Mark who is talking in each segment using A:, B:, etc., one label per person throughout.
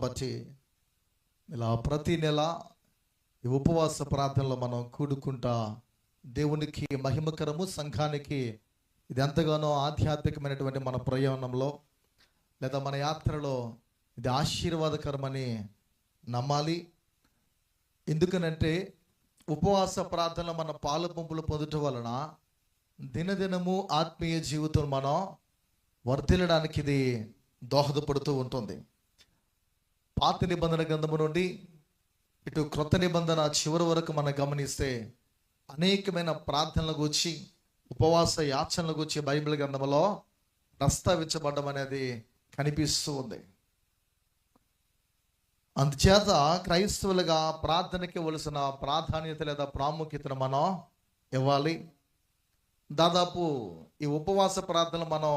A: బట్టి ఇలా ప్రతి నెల ఈ ఉపవాస ప్రార్థనలో మనం కూడుకుంటా దేవునికి మహిమకరము, సంఘానికి ఇది ఎంతగానో ఆధ్యాత్మికమైనటువంటి మన ప్రయాణంలో లేదా మన యాత్రలో ఇది ఆశీర్వాదకరమని నమ్మాలి. ఎందుకనంటే ఉపవాస ప్రార్థనలో మన పాలు పంపులు పొందటం వలన దినదినము ఆత్మీయ జీవితం మనం వర్ధిల్లడానికి ఇది దోహదపడుతూ ఉంటుంది. పాత నిబంధన గ్రంథము నుండి ఇటు క్రొత్త నిబంధన చివరి వరకు మనం గమనిస్తే అనేకమైన ప్రార్థనల గురించి, ఉపవాస యాచనల గురించి బైబిల్ గ్రంథంలో ప్రస్తావించబడడం అనేది కనిపిస్తూ ఉంది. అందుచేత క్రైస్తవులుగా ప్రార్థనకి ఇవ్వాల్సిన ప్రాధాన్యత లేదా ప్రాముఖ్యతను మనం ఇవ్వాలి. దాదాపు ఈ ఉపవాస ప్రార్థనలు మనం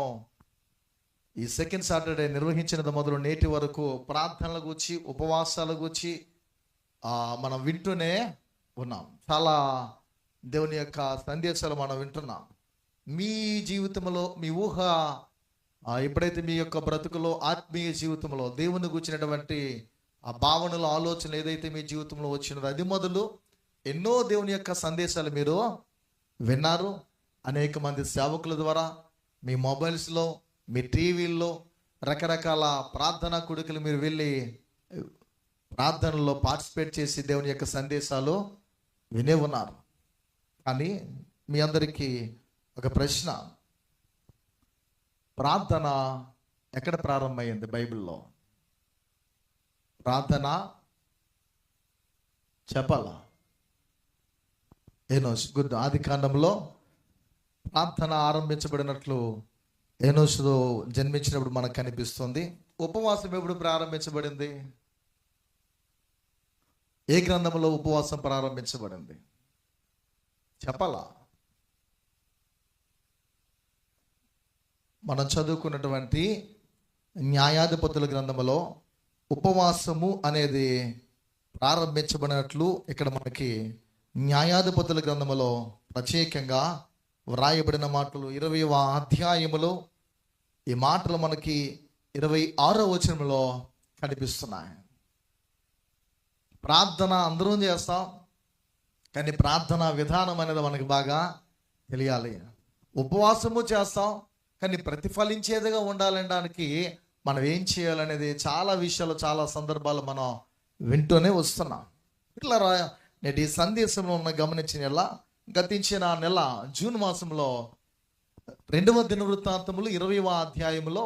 A: ఈ సెకండ్ సాటర్డే నిర్వహించినది మొదలు నేటి వరకు ప్రార్థనల గురించి, ఉపవాసాల గురించి మనం వింటూనే ఉన్నాం. చాలా దేవుని యొక్క సందేశాలు మనం వింటున్నాం. మీ జీవితంలో మీ ఊహ ఎప్పుడైతే మీ యొక్క బ్రతుకులో ఆత్మీయ జీవితంలో దేవుని గురించినటువంటి ఆ భావనలు, ఆలోచనలు ఏదైతే మీ జీవితంలో వచ్చినదో అది మొదలు ఎన్నో దేవుని యొక్క సందేశాలు మీరు విన్నారు. అనేక మంది సేవకుల ద్వారా మీ మొబైల్స్లో, మీ టీవీల్లో రకరకాల ప్రార్థనా కూడికలు మీరు వెళ్ళి ప్రార్థనలో పార్టిసిపేట్ చేసి దేవుని యొక్క సందేశాలు వినే ఉన్నారు. కానీ మీ అందరికీ ఒక ప్రశ్న, ప్రార్థన ఎక్కడ ప్రారంభమైంది బైబిల్లో? ప్రార్థన చెప్పాలా? ఏనోష్ గుడ్ ఆది కాండంలో ప్రార్థన ఆరంభించబడినట్లు ఏనోషులో జన్మించినప్పుడు మనకు కనిపిస్తుంది. ఉపవాసం ఎప్పుడు ప్రారంభించబడింది? ఏ గ్రంథంలో ఉపవాసం ప్రారంభించబడింది చెప్పాలా? మనం చదువుకున్నటువంటి న్యాయాధిపతుల గ్రంథంలో ఉపవాసము అనేది ప్రారంభించబడినట్లు ఇక్కడ మనకి న్యాయాధిపతుల గ్రంథంలో ప్రత్యేకంగా వ్రాయబడిన మాటలు 20వ అధ్యాయములో ఈ మాటలు మనకి 26వ వచనంలో కనిపిస్తున్నాయి. ప్రార్థన అందరం చేస్తాం, కానీ ప్రార్థన విధానం అనేది మనకి బాగా తెలియాలి. ఉపవాసము చేస్తాం, కానీ ప్రతిఫలించేదిగా ఉండాలనడానికి మనం ఏం చేయాలనేది చాలా విషయాలు, చాలా సందర్భాలు మనం వింటూనే వస్తున్నాం. ఇట్లా నేటి ఈ సందేశంలో ఉన్న గమనించిన ఎలా గతించిన నెల జూన్ మాసంలో 2వ దినవృత్తాంతములు 20వ అధ్యాయంలో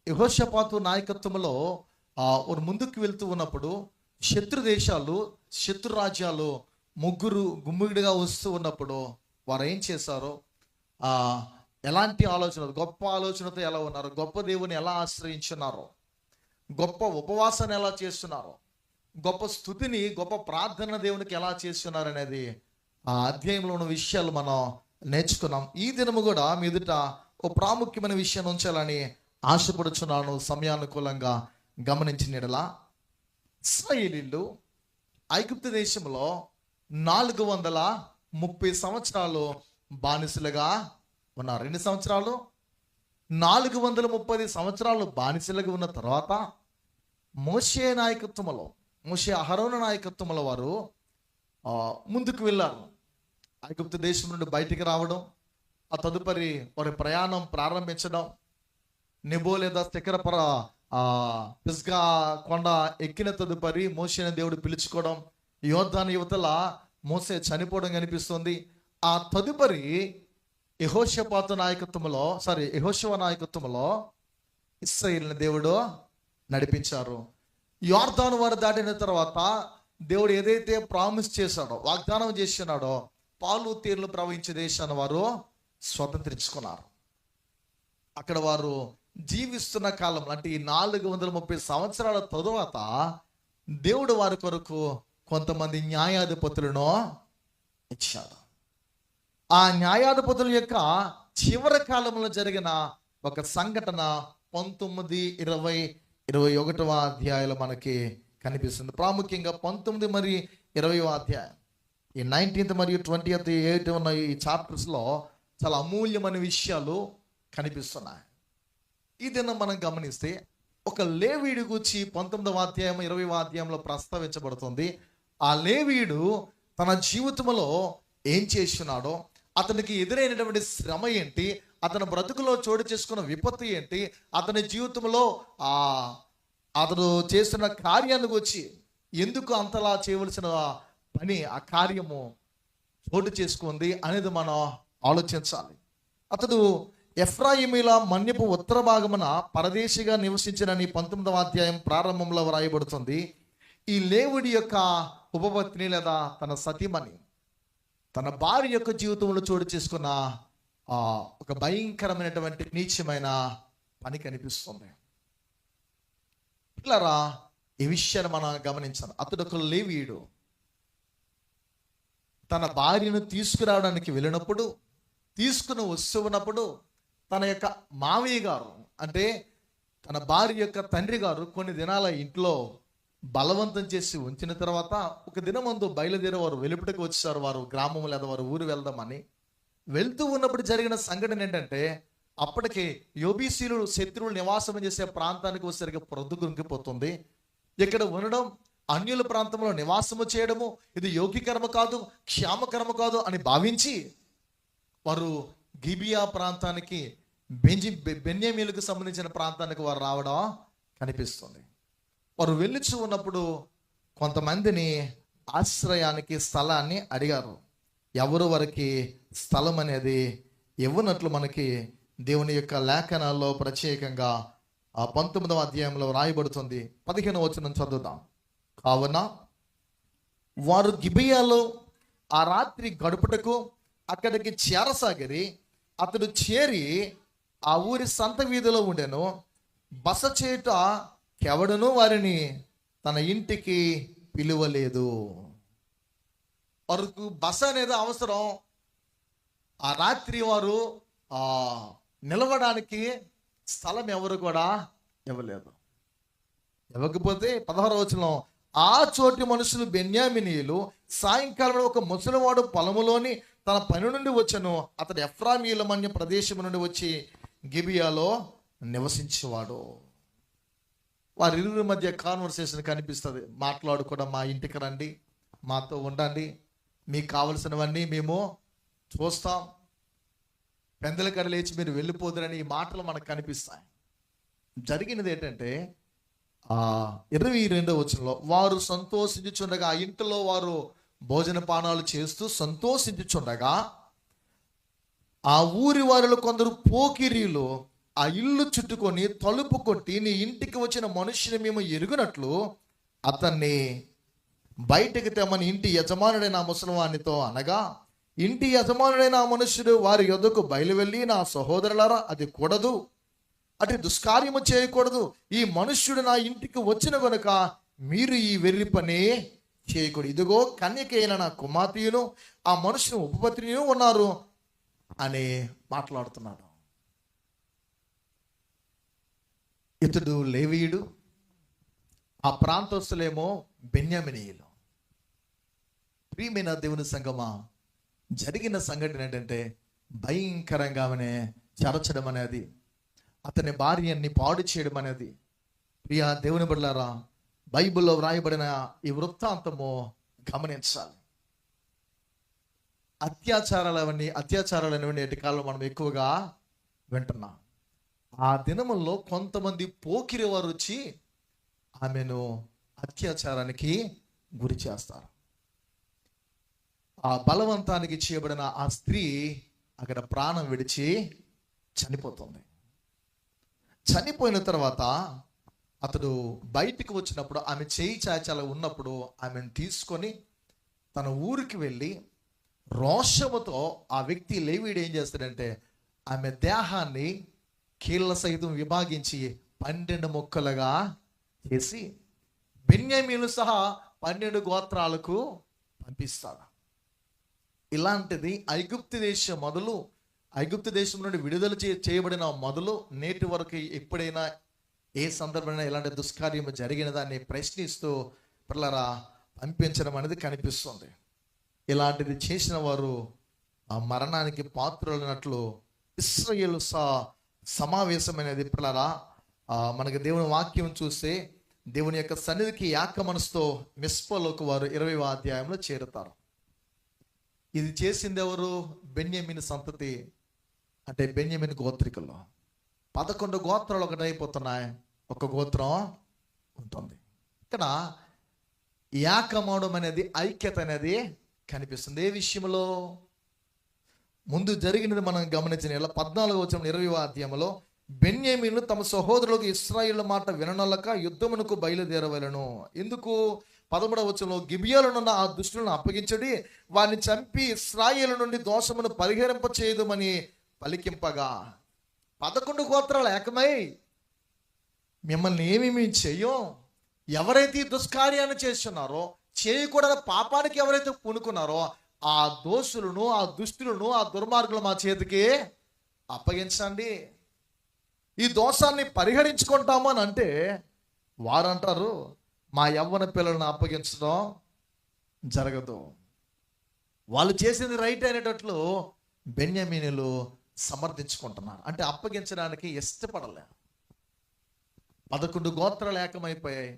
A: యెహోషాపాతు నాయకత్వంలో ముందుకు వెళ్తూ ఉన్నప్పుడు శత్రు దేశాలు, శత్రు రాజ్యాలు ముగ్గురు గుమ్మిడిగా వస్తూ ఉన్నప్పుడు వారు ఏం చేశారో, ఎలాంటి ఆలోచన, గొప్ప ఆలోచనతో ఎలా ఉన్నారు, గొప్ప దేవుని ఎలా ఆశ్రయించున్నారో, గొప్ప ఉపవాసాన్ని ఎలా చేస్తున్నారో, గొప్ప స్తుతిని, గొప్ప ప్రార్థన దేవునికి ఎలా చేస్తున్నారు అనేది ఆ అధ్యాయంలో ఉన్న విషయాలు మనం నేర్చుకున్నాం. ఈ దినము కూడా మీ ఎదుట ఓ ప్రాముఖ్యమైన విషయాన్ని ఉంచాలని ఆశపడుచున్నాను. సమయానుకూలంగా గమనించినలా ఇశ్రాయేలీయులు ఐగుప్తు దేశంలో 430 సంవత్సరాలు బానిసలుగా ఉన్నారు. ఎన్ని సంవత్సరాలు? 430 సంవత్సరాలు బానిసలుగా ఉన్న తర్వాత మోషే నాయకత్వంలో, మోషే అహరోను నాయకత్వంలో వారు ముందుకు వెళ్ళారు. ఐగుప్తు దేశం నుండి బయటికి రావడం, ఆ తదుపరి వారి ప్రయాణం ప్రారంభించడం, నెబో లేదా శిఖర పిస్గా కొండ ఎక్కిన తదుపరి మోషేని దేవుడు పిలుచుకోవడం, యోర్దాను యువతల మోసే చనిపోవడం కనిపిస్తుంది. ఆ తదుపరి యెహోషువ నాయకత్వంలో ఇశ్రాయేలుని దేవుడు నడిపించారు. యోర్దాను వారు దాటిన తర్వాత దేవుడు ఏదైతే ప్రామిస్ చేశాడో, వాగ్దానం చేస్తున్నాడో, పాలు తేనెలు ప్రవహించే దేశాన్ని వారు స్వతంత్రించుకున్నారు. అక్కడ వారు జీవిస్తున్న కాలం అంటే ఈ 430 సంవత్సరాల తరువాత దేవుడు వారి కొరకు కొంతమంది న్యాయాధిపతులను ఇచ్చాడు. ఆ న్యాయాధిపతుల యొక్క చివరి కాలంలో జరిగిన ఒక సంఘటన 19, 20, 21వ అధ్యాయాలు మనకి కనిపిస్తుంది. ప్రాముఖ్యంగా 19 మరియు 20వ అధ్యాయం, ఈ 19th మరియు 20th ఉన్న ఈ చాప్టర్స్లో చాలా అమూల్యమైన విషయాలు కనిపిస్తున్నాయి. ఈ దినం మనం గమనిస్తే ఒక లేవీయుడి గురించి 19వ అధ్యాయం 20వ అధ్యాయంలో ప్రస్తావించబడుతుంది. ఆ లేవీయుడు తన జీవితంలో ఏం చేస్తున్నాడో, అతనికి ఎదురైనటువంటి శ్రమ ఏంటి, అతని బ్రతుకులో చోటు చేసుకున్న విపత్తు ఏంటి, అతని జీవితంలో అతను చేస్తున్న కార్యాన్ని గురించి, ఎందుకు అంతలా చేయవలసిన పని ఆ కార్యము చోటు చేసుకుంది అనేది మనం ఆలోచించాలి. అతడు ఎఫ్రాయిమీల మన్యపు ఉత్తర భాగమున పరదేశిగా నివసించిన 19వ అధ్యాయం ప్రారంభంలో వ్రాయబడుతుంది. ఈ లేవుడి యొక్క ఉపపత్ని లేదా తన సతీమణి తన భార్య యొక్క జీవితంలో చోటు చేసుకున్న ఒక భయంకరమైనటువంటి నీచమైన పని కనిపిస్తుంది. పిల్లరా, ఈ విషయాన్ని మనం గమనించాలి. అతడు ఒక లేవీయుడు. తన భార్యను తీసుకురావడానికి వెళ్ళినప్పుడు, తీసుకుని వస్తున్నప్పుడు తన యొక్క మావయ్య గారు, అంటే తన భార్య యొక్క తండ్రి గారు కొన్ని దినాల ఇంట్లో బలవంతం చేసి ఉంచిన తర్వాత ఒక దినమందు బయలుదేరి వారు వెలుపటికి వచ్చేసారు. వారు గ్రామం లేదా వారు ఊరు వెళ్దామని వెళ్తూ ఉన్నప్పుడు జరిగిన సంఘటన ఏంటంటే, అప్పటికి యోబీసీలు శత్రువులు నివాసం చేసే ప్రాంతానికి వచ్చేసరికి ప్రొద్దుగుంకిపోతుంది. ఇక్కడ ఉండడం, అన్యుల ప్రాంతంలో నివాసము చేయడము ఇది యోగ్యకరమ కాదు, క్షేమకరమ కాదు అని భావించి వారు గిబియా ప్రాంతానికి, బెన్యామీనుకు సంబంధించిన ప్రాంతానికి వారు రావడం కనిపిస్తుంది. వారు వెళ్ళుచూ ఉన్నప్పుడు కొంతమందిని ఆశ్రయానికి స్థలాన్ని అడిగారు. ఎవరు వారికి స్థలం అనేది ఇవ్వనట్లు మనకి దేవుని యొక్క లేఖనాల్లో ప్రత్యేకంగా 19వ అధ్యాయంలో రాయబడుతుంది. 15వ వచనం చదువుదాం. కావున వారు గిబియాలో ఆ రాత్రి గడుపుటకు అక్కడికి చేరసాగిరి. అతడు చేరి ఆ ఊరి సంత వీధిలో ఉండెను. బస చేయుట కెవడను వారిని తన ఇంటికి పిలువలేదు. వారికి బస అనేది అవసరం. ఆ రాత్రి వారు నిలవడానికి స్థలం ఎవరు కూడా ఇవ్వలేదు. ఇవ్వకపోతే 16వ వచనం, ఆ చోటి మనుషులు బెన్యామినీయులు సాయంకాలంలో ఒక ముసలివాడు పొలములోని తన పని నుండి వచ్చెను. అతడు ఎఫ్రాయిమీయుల మన్య ప్రదేశం నుండి వచ్చి గిబియాలో నివసించేవాడు. వారిరువురి మధ్య కాన్వర్సేషన్ కనిపిస్తుంది. మాట్లాడుకోవడం, మా ఇంటికి రండి, మాతో ఉండండి, మీకు కావలసినవన్నీ మేము చూస్తాం, పెందల కడ లేచి మీరు వెళ్ళిపోదురని ఈ మాటలు మనకు కనిపిస్తాయి. జరిగినది ఏంటంటే 22వ వచనంలో, వారు సంతోషించుచుండగా, ఆ ఇంటిలో వారు భోజన పానాలు చేస్తూ సంతోషించుచుండగా ఆ ఊరి వారిలో కొందరు పోకిరీలు ఆ ఇల్లు చుట్టుకొని తలుపు కొట్టి, నీ ఇంటికి వచ్చిన మనుషుని మేము ఎరుగునట్లు అతన్ని బయటకు తెమ్మని ఇంటి యజమానుడైన ఆ ముసలివానితో అనగా, ఇంటి యజమానుడైన ఆ మనుషుడు వారి యొద్దకు బయలువెళ్ళి, నా సహోదరులారా, అది కూడదు, అటు దుష్కార్యము చేయకూడదు. ఈ మనుష్యుడు నా ఇంటికి వచ్చిన గనుక మీరు ఈ వెర్రి పని చేయకూడదు. ఇదిగో కన్యకైన నా కుమార్తెను ఆ మనుషుని ఉపపత్నియు ఉన్నారు అని మాట్లాడుతున్నాడు. ఇతడు లేవీయుడు, ఆ ప్రాంతస్తులేమో బెన్యామినీయులు. ప్రియమైన దేవుని సంగమా, జరిగిన సంఘటన ఏంటంటే భయంకరంగా చెరచడం అనేది, అతని భార్యని పాడు చేయడం అనేది. ప్రియ దేవుని బిడ్డలారా, బైబిల్లో వ్రాయబడిన ఈ వృత్తాంతము గమనించాలి. అత్యాచారాలు నేటి కాలంలో మనం ఎక్కువగా వింటున్నాం. ఆ దినముల్లో కొంతమంది పోకిరి వారు వచ్చి ఆమెను అత్యాచారానికి గురి చేస్తారు. ఆ బలవంతానికి చేయబడిన ఆ స్త్రీ అక్కడ ప్రాణం విడిచి చనిపోతుంది. చనిపోయిన తర్వాత అతడు బయటికి వచ్చినప్పుడు, ఆమె చేయి చాచాల ఉన్నప్పుడు ఆమెను తీసుకొని తన ఊరికి వెళ్ళి రోషముతో ఆ వ్యక్తి లేవీడు ఏం చేస్తాడంటే, ఆమె దేహాన్ని కీళ్ళ సహితం విభాగించి 12 ముక్కలుగా చేసి బెన్యామీను సహా 12 గోత్రాలకు పంపిస్తాడు. ఇలాంటిది ఐగుప్తు దేశం నుండి విడుదల చేయబడిన మొదలు నేటి వరకు ఎప్పుడైనా ఏ సందర్భంలో ఇలాంటి దుష్కార్యము జరిగిన దాన్ని ప్రశ్నిస్తూ పిల్లరా పంపించడం అనేది కనిపిస్తుంది. ఇలాంటిది చేసిన వారు ఆ మరణానికి పాత్రులైనట్లు ఇశ్రాయేలు సమావేశం అనేది పిల్లరా మనకి దేవుని వాక్యం చూస్తే దేవుని యొక్క సన్నిధికి ఏక మనసుతో మిస్పలోకి వారు 20వ అధ్యాయంలో చేరుతారు. ఇది చేసింది ఎవరు? బెన్యామీను సంతతి, అంటే బెన్యామీను గోత్రికులు. 11 గోత్రాలు ఒకటైపోతున్నాయి, ఒక గోత్రం ఉంటుంది. ఇక్కడ ఏకమవడం అనేది, ఐక్యత అనేది కనిపిస్తుంది. ఏ విషయంలో? ముందు జరిగినది మనం గమనించిన 14వ వచనం 20వ అధ్యాయంలో, బెన్యామీను తమ సహోదరులకు ఇశ్రాయేలు మాట విననొల్లక యుద్ధమునకు బయలుదేరవలెను. ఎందుకు? 13వ వచనంలో, గిబియాలోనున్న ఆ దుష్టులను అప్పగించడి, వారిని చంపి ఇశ్రాయేలు నుండి దోషమును పరిహరింప చేయదుమని పలికింపగా. 11 గోత్రాలు ఏకమై మిమ్మల్ని ఏమేమి చెయ్యం, ఎవరైతే ఈ దుష్కార్యాన్ని చేస్తున్నారో, చేయకూడని పాపానికి ఎవరైతే పూనుకున్నారో ఆ దోషులను, ఆ దుష్టులను, ఆ దుర్మార్గులు మా చేతికి అప్పగించండి, ఈ దోషాన్ని పరిహరించుకుంటాము అని అంటే, వారంటారు మా యవ్వన పిల్లలను అప్పగించడం జరగదు. వాళ్ళు చేసింది రైట్ అయినట్లు బెన్యామీనులు సమర్థించుకుంటున్నారు. అంటే అప్పగించడానికి ఇష్టపడలే. 11 గోత్రాలు ఏకమైపోయాయి,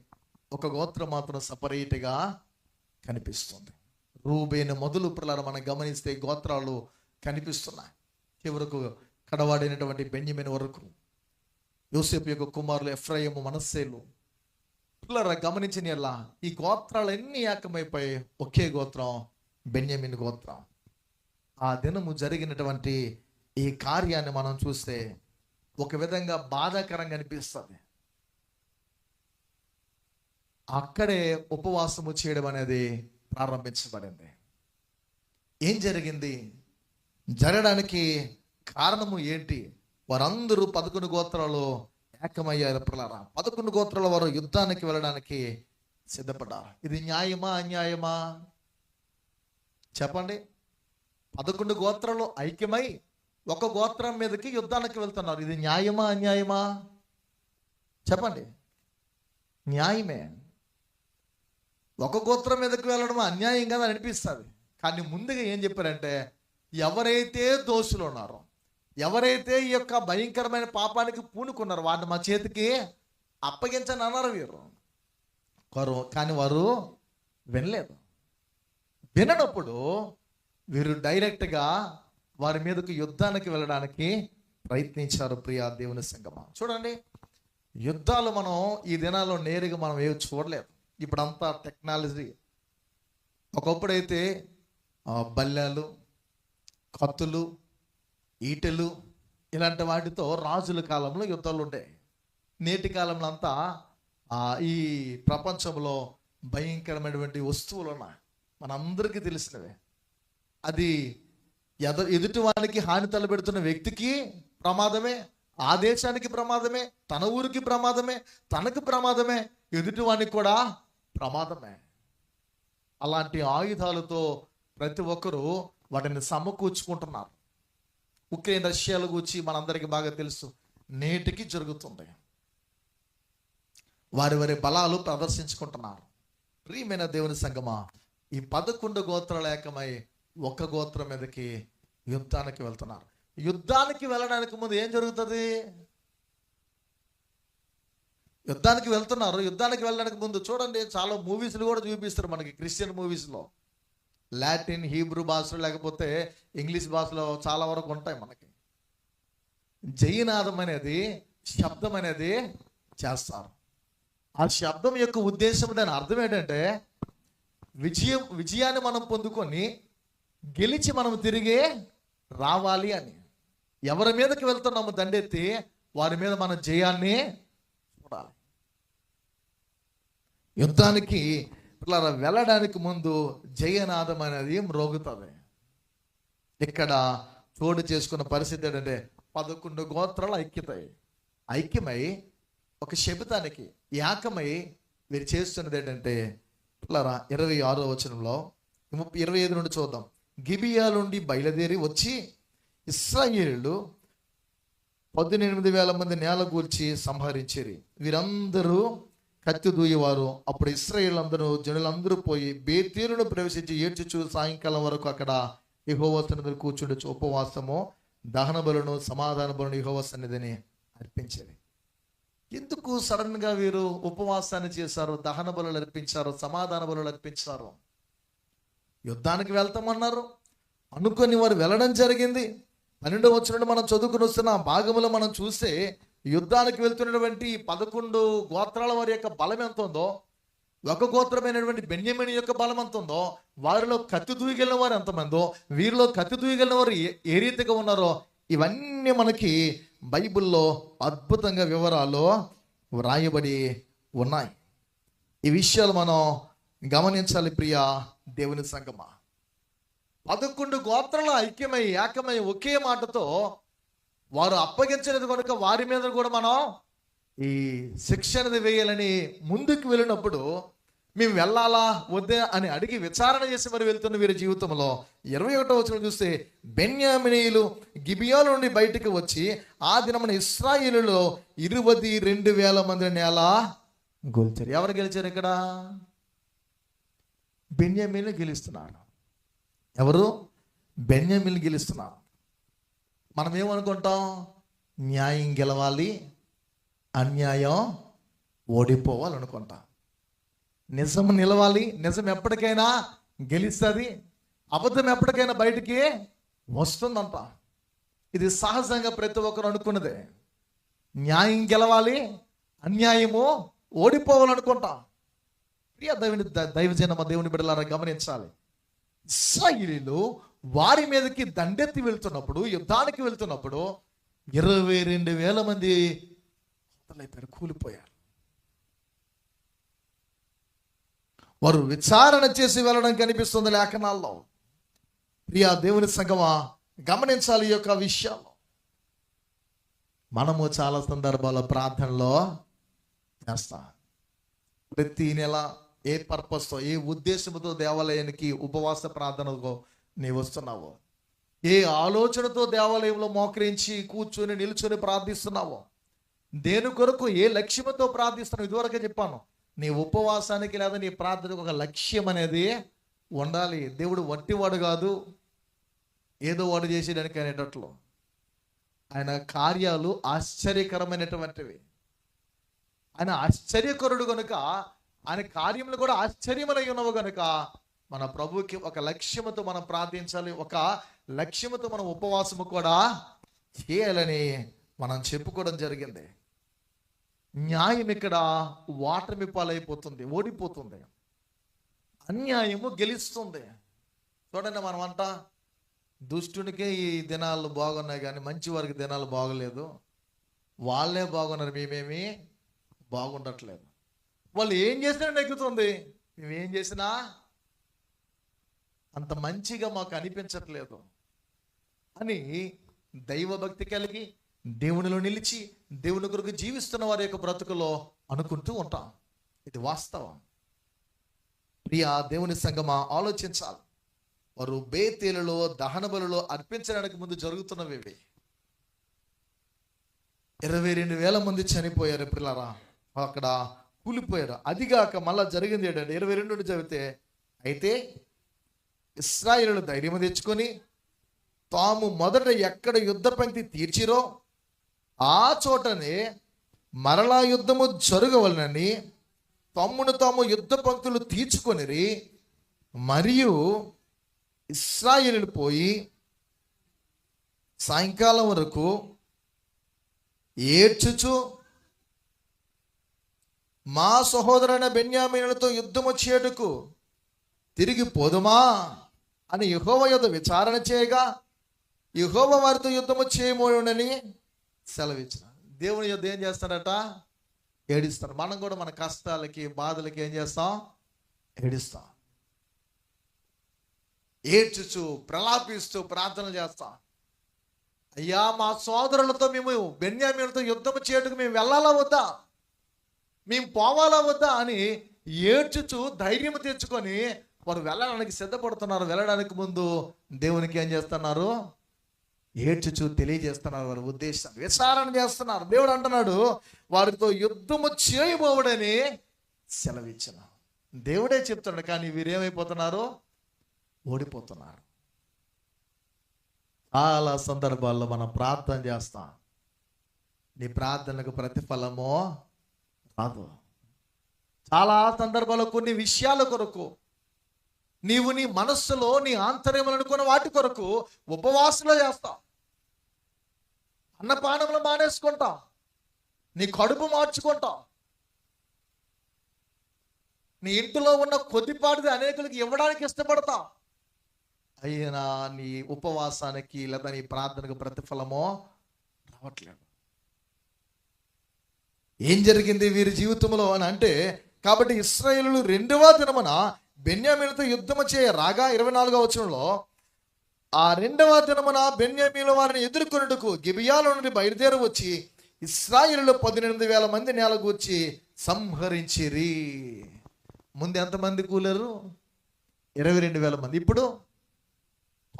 A: ఒక గోత్రం మాత్రం సపరేట్గా కనిపిస్తుంది. రూబేను మొదలు పిల్లలు మనం గమనిస్తే గోత్రాలు కనిపిస్తున్నాయి. చివరకు కడవాడైనటువంటి బెన్యామీను వరకు యోసేపు యొక్క కుమారులు ఎఫ్రాయిము, మనస్సేలు పిల్లరా గమనించిన ఎలా ఈ గోత్రాలన్నీ ఏకమైపోయి ఒకే గోత్రం బెన్యామీను గోత్రం. ఆ దినము జరిగినటువంటి ఈ కార్యాన్ని మనం చూస్తే ఒక విధంగా బాధాకరంగా అనిపిస్తుంది. అక్కడే ఉపవాసము చేయడం అనేది ప్రారంభించబడింది. ఏం జరిగింది? జరగడానికి కారణము ఏంటి? వారందరూ 11 గోత్రాలు ఏకమయ్యారు. పిల్లరా 11 గోత్రాల వారు యుద్ధానికి వెళ్ళడానికి సిద్ధపడ్డారు. ఇది న్యాయమా అన్యాయమా చెప్పండి? 11 గోత్రాలు ఐక్యమై ఒక గోత్రం మీదకి యుద్ధానికి వెళ్తున్నారు. ఇది న్యాయమా అన్యాయమా చెప్పండి? న్యాయమే. ఒక గోత్రం మీదకి వెళ్ళడం అన్యాయం కదా అనిపిస్తుంది. కానీ ముందుగా ఏం చెప్పారంటే, ఎవరైతే దోషులు ఉన్నారో, ఎవరైతే ఈ యొక్క భయంకరమైన పాపానికి పూనుకున్నారో వారిని మా చేతికి అప్పగించని అన్నారు వీరు. కానీ వారు వినలేదు. విననప్పుడు వీరు డైరెక్ట్గా వారి మీదకు యుద్ధానికి వెళ్ళడానికి ప్రయత్నించారు. ప్రియా దేవుని సంగమా, చూడండి, యుద్ధాలు మనం ఈ దినాల్లో నేరుగా మనం ఏమి చూడలేదు. ఇప్పుడంతా టెక్నాలజీ. ఒకప్పుడైతే బల్లాలు, కత్తులు, ఈటెలు ఇలాంటి వాటితో రాజుల కాలంలో యుద్ధాలు ఉంటాయి. నేటి కాలంలో అంతా ఈ ప్రపంచంలో భయంకరమైనటువంటి వస్తువులు ఉన్నాయి, మనందరికీ తెలిసినవే. అది ఎదుటి వానికి హాని తలపెడుతున్న వ్యక్తికి ప్రమాదమే, ఆ దేశానికి ప్రమాదమే, తన ఊరికి ప్రమాదమే, తనకు ప్రమాదమే, ఎదుటి వానికి కూడా ప్రమాదమే. అలాంటి ఆయుధాలతో ప్రతి ఒక్కరూ వాటిని సమకూర్చుకుంటున్నారు. ఉక్రెయిన్ రష్యాల గురించి మనందరికీ బాగా తెలుసు. నేటికి జరుగుతుంది. వారి వారి బలాలు ప్రదర్శించుకుంటున్నారు. ప్రియమైన దేవుని సంగమా, ఈ 11 గోత్రాలు ఏకమై ఒక గోత్రం మీదకి యుద్ధానికి వెళ్తున్నారు. యుద్ధానికి వెళ్ళడానికి ముందు ఏం జరుగుతుంది? యుద్ధానికి వెళ్తున్నారు. యుద్ధానికి వెళ్ళడానికి ముందు చూడండి, చాలా మూవీస్లు కూడా చూపిస్తారు మనకి. క్రిస్టియన్ మూవీస్లో లాటిన్, హీబ్రూ భాషలో లేకపోతే ఇంగ్లీష్ భాషలో చాలా వరకు ఉంటాయి మనకి. జయనాదం అనేది, శబ్దం అనేది చేస్తారు. ఆ శబ్దం యొక్క ఉద్దేశం, దాని అర్థం ఏంటంటే విజయాన్ని మనం పొందుకొని గెలిచి మనం తిరిగి రావాలి అని. ఎవరి మీదకి వెళ్తున్నాము దండెత్తి వారి మీద మనం జయాన్ని చూడాలి. యుద్ధానికి వెళ్ళడానికి ముందు జయనాదం అనేది మ్రోగుతుంది. ఇక్కడ చోటు చేసుకున్న పరిస్థితి ఏంటంటే 11 గోత్రాలు ఐక్యమై ఒక శబితానికి ఏకమై వీరు చేస్తున్నది ఏంటంటే 26వ వచనంలో 25 నుండి చూద్దాం. గిబియా నుండి బయలుదేరి వచ్చి ఇశ్రాయేలీయులు 18,000 మంది నేల కూల్చి సంహరించిరి. వీరందరూ కత్తి దూయేవారు. అప్పుడు ఇశ్రాయేలీయులందరూ జనులందరూ పోయి బేతేలును ప్రవేశించి ఏడ్చుచు సాయంకాలం వరకు అక్కడ యెహోవా సన్నిధిని కూర్చుండొచ్చు ఉపవాసము, దహన బలును, సమాధాన బలును యెహోవా సన్నిధిని అర్పించేది. 11 ఎందుకు సడన్గా వీరు ఉపవాసాన్ని చేశారు, దహన బలులు అర్పించారు, సమాధాన బలులు అర్పించారు? యుద్ధానికి వెళ్తామన్నారు, అనుకొని వారు వెళ్ళడం జరిగింది. 12వ వచనం మనం చదువుకుని వస్తున్న భాగంలో మనం చూస్తే యుద్ధానికి వెళ్తున్నటువంటి 11 గోత్రాల వారి యొక్క బలం ఎంత ఉందో, ఒక గోత్రమైనటువంటి బెన్యామీను యొక్క బలం ఎంత ఉందో, వారిలో కత్తి దూయగలిగిన వారు ఎంతమందో, వీరిలో కత్తి దూయగలిగిన వారు ఏ రీతిగా ఉన్నారో, ఇవన్నీ మనకి బైబిల్లో అద్భుతంగా వివరాలు వ్రాయబడి ఉన్నాయి. ఈ విషయాలు మనం గమనించాలి ప్రియ దేవుని సంగమా. 11 గోత్రాల ఐక్యమై ఏకమై ఒకే మాటతో వారు అప్పగించలేదు కనుక వారి మీద కూడా మనం ఈ శిక్ష అనేది వేయాలని ముందుకు వెళ్ళినప్పుడు, మేము వెళ్ళాలా వద్దా అని అడిగి విచారణ చేసి మరి వెళ్తున్న వీరి జీవితంలో 21వ వచనం చూస్తే, బెన్యామీనీయులు గిబియోను నుండి బయటికి వచ్చి ఆ దినమున ఇశ్రాయేలులో 22,000 మందిని ఎలా గెలిచారు. ఎవరు గెలిచారు? ఇక్కడ బెన్యామీను గెలుస్తున్నారు. ఎవరు? బెన్యామీను గెలుస్తున్నారు. మనం ఏమనుకుంటాం? న్యాయం గెలవాలి, అన్యాయం ఓడిపోవాలనుకుంటాం. నిజం నిలవాలి, నిజం ఎప్పటికైనా గెలుస్తుంది, అబద్ధం ఎప్పటికైనా బయటికి వస్తుందంట. ఇది సహజంగా ప్రతి ఒక్కరు అనుకున్నదే. న్యాయం గెలవాలి, అన్యాయము ఓడిపోవాలనుకుంటాం. ప్రియ దైవజనమ దేవుని బిడ్డలారా గమనించాలి. ఇశ్రాయేలీయులు వారి మీదకి దండెత్తి వెళ్తున్నప్పుడు, యుద్ధానికి వెళ్తున్నప్పుడు 22,000 మంది కూలిపోయారు. వారు విచారణ చేసి వెళ్ళడం కనిపిస్తుంది లేఖనాల్లో. ప్రియా దేవుని సంగమా గమనించాలి ఈ యొక్క విషయాలు. మనము చాలా సందర్భాల్లో ప్రార్థనలో చేస్తాం. ప్రతి నెల ఏ పర్పస్తో, ఏ ఉద్దేశంతో దేవాలయానికి ఉపవాస ప్రార్థనకు నీవు వస్తున్నావు, ఏ ఆలోచనతో దేవాలయంలో మోకరించి కూర్చొని నిల్చొని ప్రార్థిస్తున్నావో, దేని కొరకు ఏ లక్ష్యంతో ప్రార్థిస్తున్నావు. ఇదివరకే చెప్పాను, నీ ఉపవాసానికి లేదా నీ ప్రార్థనకు ఒక లక్ష్యం అనేది ఉండాలి. దేవుడు వట్టివాడు కాదు, ఏదో వాడు చేసేయడానికి అనేటట్లు. ఆయన కార్యాలు ఆశ్చర్యకరమైనటువంటివి. ఆయన ఆశ్చర్యకరుడు కనుక ఆయన కార్యములు కూడా ఆశ్చర్యములై ఉన్నవి కనుక మన ప్రభువుకి ఒక లక్ష్యముతో మనం ప్రార్థించాలి, ఒక లక్ష్యముతో మనం ఉపవాసము కూడా చేయాలని మనం చెప్పుకోవడం జరిగింది. న్యాయం ఇక్కడ ఓటమి పాలైపోతుంది, ఓడిపోతుంది. అన్యాయము గెలుస్తుంది. చూడండి, మనం అంటా దుష్టునికే ఈ దినాలు బాగున్నాయి కానీ మంచి వారికి దినాలు బాగలేదు, వాళ్ళే బాగున్నారు, మేమేమి బాగుండట్లేదు. వాళ్ళు ఏం చేసినా నెగ్గుతుంది, మేమేం చేసినా అంత మంచిగా మాకు అనిపించట్లేదు అని దైవభక్తి కలిగి దేవునిలో నిలిచి దేవుని కొరకు జీవిస్తున్న వారి యొక్క బ్రతుకులో అనుకుంటూ ఉంటాం. ఇది వాస్తవం. ప్రియా దేవుని సంగమా ఆలోచించాలి. వారు బేతేలులో దహన బలులో అర్పించడానికి ముందు జరుగుతున్నవి 22,000 మంది చనిపోయారు. పిల్లరా అక్కడ కూలిపోయారు. అదిగాక మళ్ళా జరిగింది ఏంటంటే 22 చదివితే, అయితే ఇశ్రాయేలు ధైర్యం తెచ్చుకొని తాము మొదట ఎక్కడ యుద్ధ పంక్తి తీర్చిరో ఆ చోటనే మరలా యుద్ధము జరగవలనని తమ్మును తాము యుద్ధ పంక్తులు తీర్చుకొనిరి. మరియు ఇశ్రాయేలు పోయి సాయంకాలం వరకు ఏడ్చుచు మా సహోదరైన బెన్యామీనులతో యుద్ధము చేయుటకు తిరిగి పోదుమా అని యెహోవా యొద్ద విచారణ చేయగా యెహోవా వారితో యుద్ధము చేయమోనని సెలవిచ్చిన. దేవుని యొద్ద ఏం చేస్తాడట? ఏడిస్తాడు. మనం కూడా మన కష్టాలకి బాధలకి ఏం చేస్తాం? ఏడిస్తాం. ఏడ్చుచు ప్రలాపిస్తూ ప్రార్థన చేస్తాం. అయ్యా, మా సోదరులతో మేము బెన్యామీనులతో యుద్ధము చేయటకు మేము వెళ్ళాలా వద్దా, మేము పోవాలా వద్దా అని ఏడ్చుచు ధైర్యం తెచ్చుకొని వారు వెళ్ళడానికి సిద్ధపడుతున్నారు. వెళ్ళడానికి ముందు దేవునికి ఏం చేస్తున్నారు? ఏడ్చుచు తెలియజేస్తున్నారు వారి ఉద్దేశాన్ని, విచారణ చేస్తున్నారు. దేవుడు అంటున్నాడు వారితో యుద్ధము చేయబోవడని సెలవిచ్చిన. దేవుడే చెప్తున్నాడు, కానీ వీరేమైపోతున్నారు? ఓడిపోతున్నారు. చాలా సందర్భాల్లో మనం ప్రార్థన చేస్తాం, నీ ప్రార్థనకు ప్రతిఫలమో రాదు. చాలా సందర్భాల్లో కొన్ని విషయాల కొరకు నీవు నీ మనస్సులో నీ ఆంతర్యములు అనుకున్న వాటి కొరకు ఉపవాసంలో చేస్తావు, అన్నపానములు మానేసుకుంటావు, నీ కడుపు మార్చుకుంటావు, నీ ఇంటిలో ఉన్న కొద్దిపాటిది అనేకులకి ఇవ్వడానికి ఇష్టపడతావు. అయినా నీ ఉపవాసానికి లేదా నీ ప్రార్థనకు ప్రతిఫలమో రావట్లేదు. ఏం జరిగింది వీరి జీవితంలో అని అంటే, కాబట్టి ఇశ్రాయేలులు 2వ దినమున బెన్యామీనుతో యుద్ధము చేయ రాగా 24వ వచనంలో, ఆ 2వ దినమున బెన్యామీను వారిని ఎదుర్కొనుటకు గిబియాలో నుండి బయలుదేరి వచ్చి ఇశ్రాయేలులు 18,000 మంది నేలగూర్చి సంహరించిరి. ముందు ఎంతమంది కూలరు? 22,000 మంది. ఇప్పుడు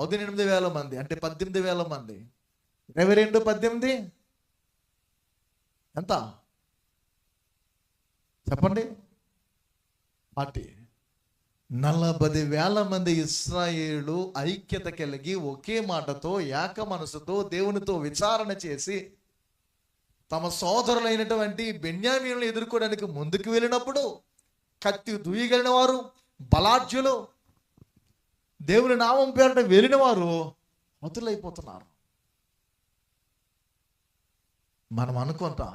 A: 18,000 మంది, అంటే 18,000 మంది. 22 18 ఎంత చెప్పండి? 40,000 మంది ఇశ్రాయేలు ఐక్యత కలిగి ఒకే మాటతో ఏక మనసుతో దేవునితో విచారణ చేసి తమ సోదరులైనటువంటి బెన్యామీనులను ఎదుర్కోవడానికి ముందుకు వెళ్ళినప్పుడు కత్తి దూయగలిగిన వారు, బలాఢ్యులు, దేవుని నామం పేరిట వెళ్ళిన వారు హతులైపోతున్నారు. మనం అనుకుంటా,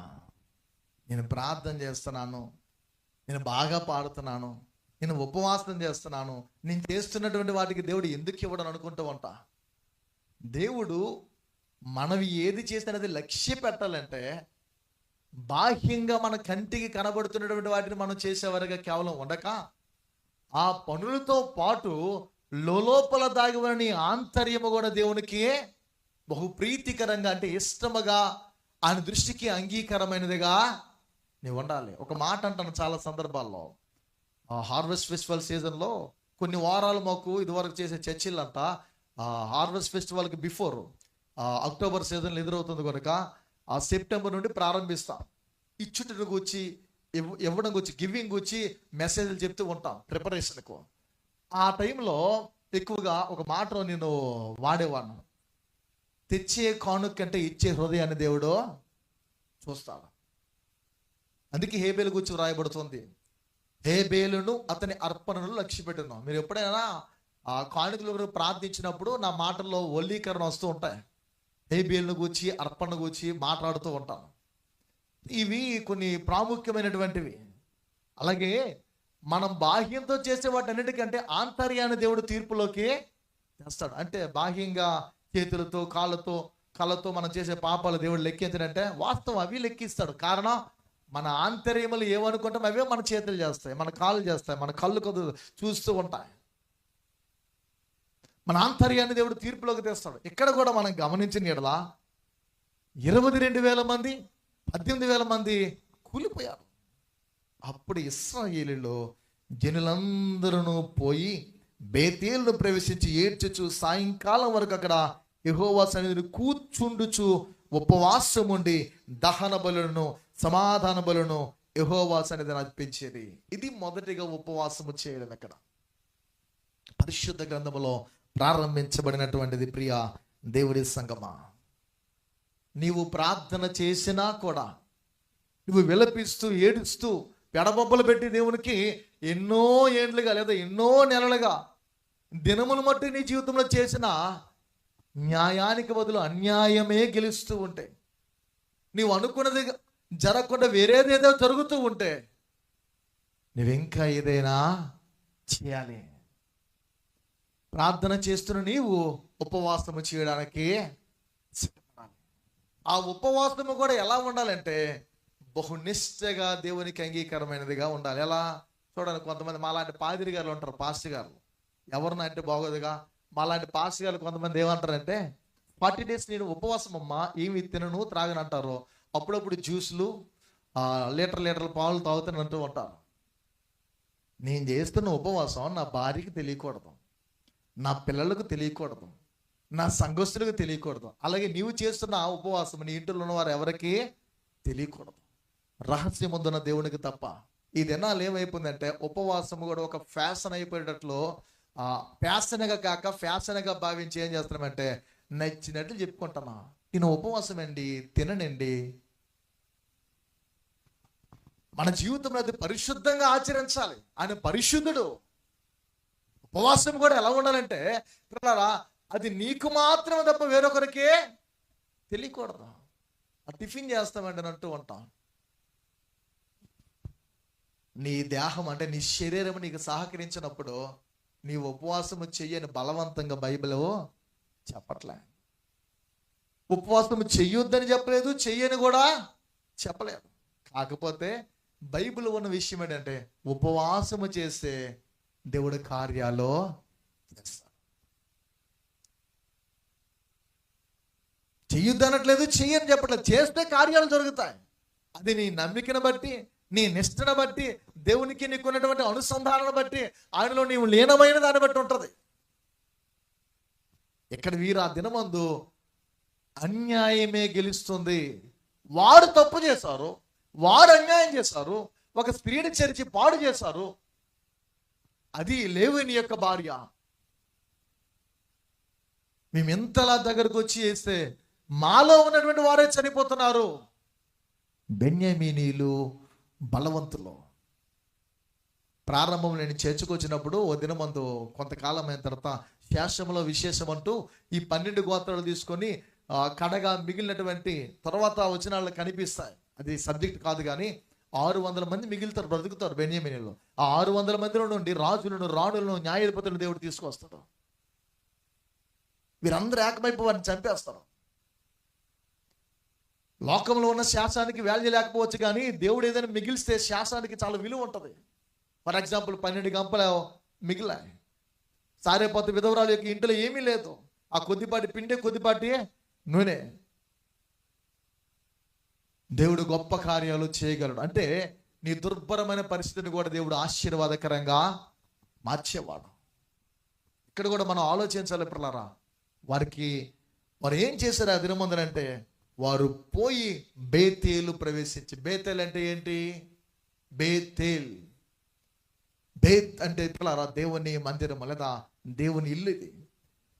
A: నేను ప్రార్థన చేస్తున్నాను, నేను బాగా పాడుతున్నాను, నేను ఉపవాసం చేస్తున్నాను, నేను చేస్తున్నటువంటి వాటికి దేవుడు ఎందుకు ఇవ్వడం అనుకుంటూ ఉంటా. దేవుడు మనవి ఏది చేసినది లక్ష్య పెట్టాలంటే బాహ్యంగా మన కంటికి కనబడుతున్నటువంటి వాటిని మనం చేసేవారుగా కేవలం ఉండక, ఆ పనులతో పాటు లోపల దాగి ఉన్న నీ ఆంతర్యము కూడా దేవునికి బహు ప్రీతికరంగా, అంటే ఇష్టముగా, ఆయన దృష్టికి అంగీకారమైనదిగా నీవు ఉండాలి. ఒక మాట అంటాను చాలా సందర్భాల్లో, హార్వెస్ట్ ఫెస్టివల్ సీజన్లో కొన్ని వారాలు మాకు ఇదివరకు చేసే చర్చిలు అంట హార్వెస్ట్ ఫెస్టివల్కి బిఫోర్ అక్టోబర్ సీజన్లో ఎదురవుతుంది కనుక ఆ సెప్టెంబర్ నుండి ప్రారంభిస్తాం. ఇచ్చుటను గురించి, ఇవ్వడం గురించి, గివింగ్ గురించి మెసేజ్లు చెప్తూ ఉంటాం ప్రిపరేషన్కు. ఆ టైంలో ఎక్కువగా ఒక మాట నేను వాడేవాడిని, తెచ్చే కానుక కంటే ఇచ్చే హృదయాన్ని దేవుడు చూస్తాడు. అందుకే హేబేలు గురించి వ్రాయబడుతుంది, హేబేలును అతని అర్పణను లక్ష్య పెట్టున్నాం. మీరు ఎప్పుడైనా ఆ కానుకలు ప్రార్థించినప్పుడు నా మాటల్లో వల్లీకరణ వస్తూ ఉంటాయి. హేబేలును గూర్చి, అర్పణ గూర్చి మాట్లాడుతూ ఉంటాను. ఇవి కొన్ని ప్రాముఖ్యమైనటువంటివి. అలాగే మనం బాహ్యంతో చేసే వాటి అన్నిటికంటే ఆంతర్యాన్ని దేవుడు తీర్పులోకి తెస్తాడు. అంటే బాహ్యంగా చేతులతో, కళ్ళతో మనం చేసే పాపాలు దేవుడు లెక్కించడంటే వాస్తవం అవి లెక్కిస్తాడు. కారణం మన ఆంతర్యములు ఏమనుకుంటాం అవే మన చేతులు చేస్తాయి, మన కాళ్ళు చేస్తాయి, మన కళ్ళు చూస్తూ ఉంటాయి. మన ఆంతర్యాన్ని దేవుడు తీర్పులోకి తెస్తాడు. ఇక్కడ కూడా మనం గమనించిన ఎడల 22,000 మంది, 18,000 మంది కూలిపోయారు. అప్పుడు ఇశ్రాయేలులో జనులందరూ పోయి బేతేలును ప్రవేశించి ఏడ్చుచు సాయంకాలం వరకు అక్కడ యెహోవా సన్నిధిని కూర్చుండుచు ఉపవాసం ఉండి దహన బలులను, సమాధాన బలులను యెహోవా సన్నిధిని అర్పించేది. ఇది మొదటిగా ఉపవాసము చేయడం. అక్కడ పరిశుద్ధ గ్రంథములో ప్రారంభించబడినటువంటిది. ప్రియ దేవుడి సంగమా, నీవు ప్రార్థన చేసినా కూడా నువ్వు విలపిస్తూ ఏడుస్తూ పెడబొబ్బలు పెట్టి దేవునికి ఎన్నో ఏండ్లుగా లేదా ఎన్నో నెలలుగా దినములు మట్టి నీ జీవితంలో చేసిన న్యాయానికి బదులు అన్యాయమే గెలుస్తూ ఉంటే, నీవు అనుకున్నది జరగకుండా వేరేదేదో జరుగుతూ ఉంటే నువ్వింకా ఏదైనా చేయాలి. ప్రార్థన చేస్తున్న నీవు ఉపవాసము చేయడానికి సిద్ధపడాలి. ఆ ఉపవాసము కూడా ఎలా ఉండాలంటే బహునిష్టగా దేవునికి అంగీకారమైనదిగా ఉండాలి. ఎలా చూడండి, కొంతమంది మాలాంటి పాదిరి గారు ఉంటారు, పాస్టర్ గారు, ఎవరిన అంటే బాగోదుగా. మాలాంటి పాస్టర్ గారు కొంతమంది ఏమంటారంటే 40 days నేను ఉపవాసం అమ్మా, ఏమి తినను త్రాగను అంటారు. అప్పుడప్పుడు జ్యూస్లు, లీటర్ల పాలు తాగుతాను అంటూ ఉంటారు. నేను చేస్తున్న ఉపవాసం నా భార్యకి తెలియకూడదు, నా పిల్లలకు తెలియకూడదు, నా సంఘస్థులకు తెలియకూడదు. అలాగే నీవు చేస్తున్న ఆ ఉపవాసం నీ ఇంట్లో ఉన్న వారు ఎవరికి తెలియకూడదు, రహస్యముందున్న దేవునికి తప్ప. ఈ దినాలు ఏమైపోయిందంటే ఉపవాసం కూడా ఒక ఫ్యాషన్ అయిపోయేటట్లు, ఫ్యాషన్గా కాక ఫ్యాషన్గా భావించి ఏం చేస్తున్నామంటే నచ్చినట్లు చెప్పుకుంటున్నా, నేను ఉపవాసం అండి, తిననండి, మన జీవితంలో అది పరిశుద్ధంగా ఆచరించాలి. ఆయన పరిశుద్ధుడు. ఉపవాసం కూడా ఎలా ఉండాలంటే పిల్లరా, అది నీకు మాత్రమే తప్ప వేరొకరికి తెలియకూడదు. ఆ టిఫిన్ చేస్తామండి అని అంటూ ఉంటాం. నీ దేహం అంటే నీ శరీరం నీకు సహకరించినప్పుడు నీ ఉపవాసము చెయ్యని బలవంతంగా బైబిల్ చెప్పట్లే. ఉపవాసము చెయ్యొద్దని చెప్పలేదు, చెయ్యని కూడా చెప్పలేదు. కాకపోతే బైబిల్ ఉన్న విషయం ఏంటంటే ఉపవాసము చేస్తే దేవుడి కార్యాలు చేస్తాడు. చెయ్యొద్దు అనట్లేదు, చెయ్యని చెప్పట్లేదు, చేస్తే కార్యాలు జరుగుతాయి. అది నీ నమ్మికను బట్టి, నీ నిష్ఠను బట్టి, దేవునికి నీకున్నటువంటి అనుసంధానాన్ని బట్టి, ఆయనలో నీవు లీనమైన దాన్ని బట్టి ఉంటుంది. ఇక్కడ వీరు ఆ దినమందు అన్యాయమే గెలుస్తుంది. వారు తప్పు చేశారు, వారు అన్యాయం చేశారు, ఒక స్త్రీని చెరిచి పాడు చేశారు. అది లేవీయుని యొక్క భార్య. మేము ఎంతలా దగ్గరకు వచ్చి చేస్తే మాలో ఉన్నటువంటి వారే చనిపోతున్నారు. బెన్యామీనీలు బలవంతులు. ప్రారంభం నేను చర్చకొచ్చినప్పుడు ఓ దినమందు కొంతకాలం అయిన తర్వాత శాస్త్రంలో విశేషం అంటూ ఈ 12 గోత్రాలు తీసుకొని కడగా మిగిలినటువంటి తర్వాత వచ్చిన వాళ్ళు కనిపిస్తాయి. అది సబ్జెక్ట్ కాదు, కానీ 600 మంది మిగులుతారు, బ్రతుకుతారు బెన్యామీనీలు. ఆ 600 మందిలో నుండి రాజులను, రాణులను, న్యాయాధిపతులను దేవుడు తీసుకొస్తాడు. వీరందరూ ఏకమైపు వారిని చంపేస్తారు. లోకంలో ఉన్న శాసనానికి వాల్యూ లేకపోవచ్చు, కానీ దేవుడు ఏదైనా మిగిలిస్తే శాసనానికి చాలా విలువ ఉంటుంది. ఫర్ ఎగ్జాంపుల్ 12 గంపలు మిగిలాయి. సారేపోతే విధవరాలు యొక్క ఇంట్లో ఏమీ లేదు. ఆ కొద్దిపాటి పిండే, కొద్దిపాటి నూనె. దేవుడు గొప్ప కార్యాలు చేయగలడు. అంటే నీ దుర్భరమైన పరిస్థితిని కూడా దేవుడు ఆశీర్వాదకరంగా మార్చేవాడు. ఇక్కడ కూడా మనం ఆలోచించాలి పిల్లరా. వారు ఏం చేశారు ఆ దినమందునంటే, వారు పోయి బేతేలు ప్రవేశించి. బేతేల్ అంటే ఏంటి? బేతేల్ అంటే పిల్లరా దేవుని మందిరం లేదా దేవుని ఇల్లు. ఇది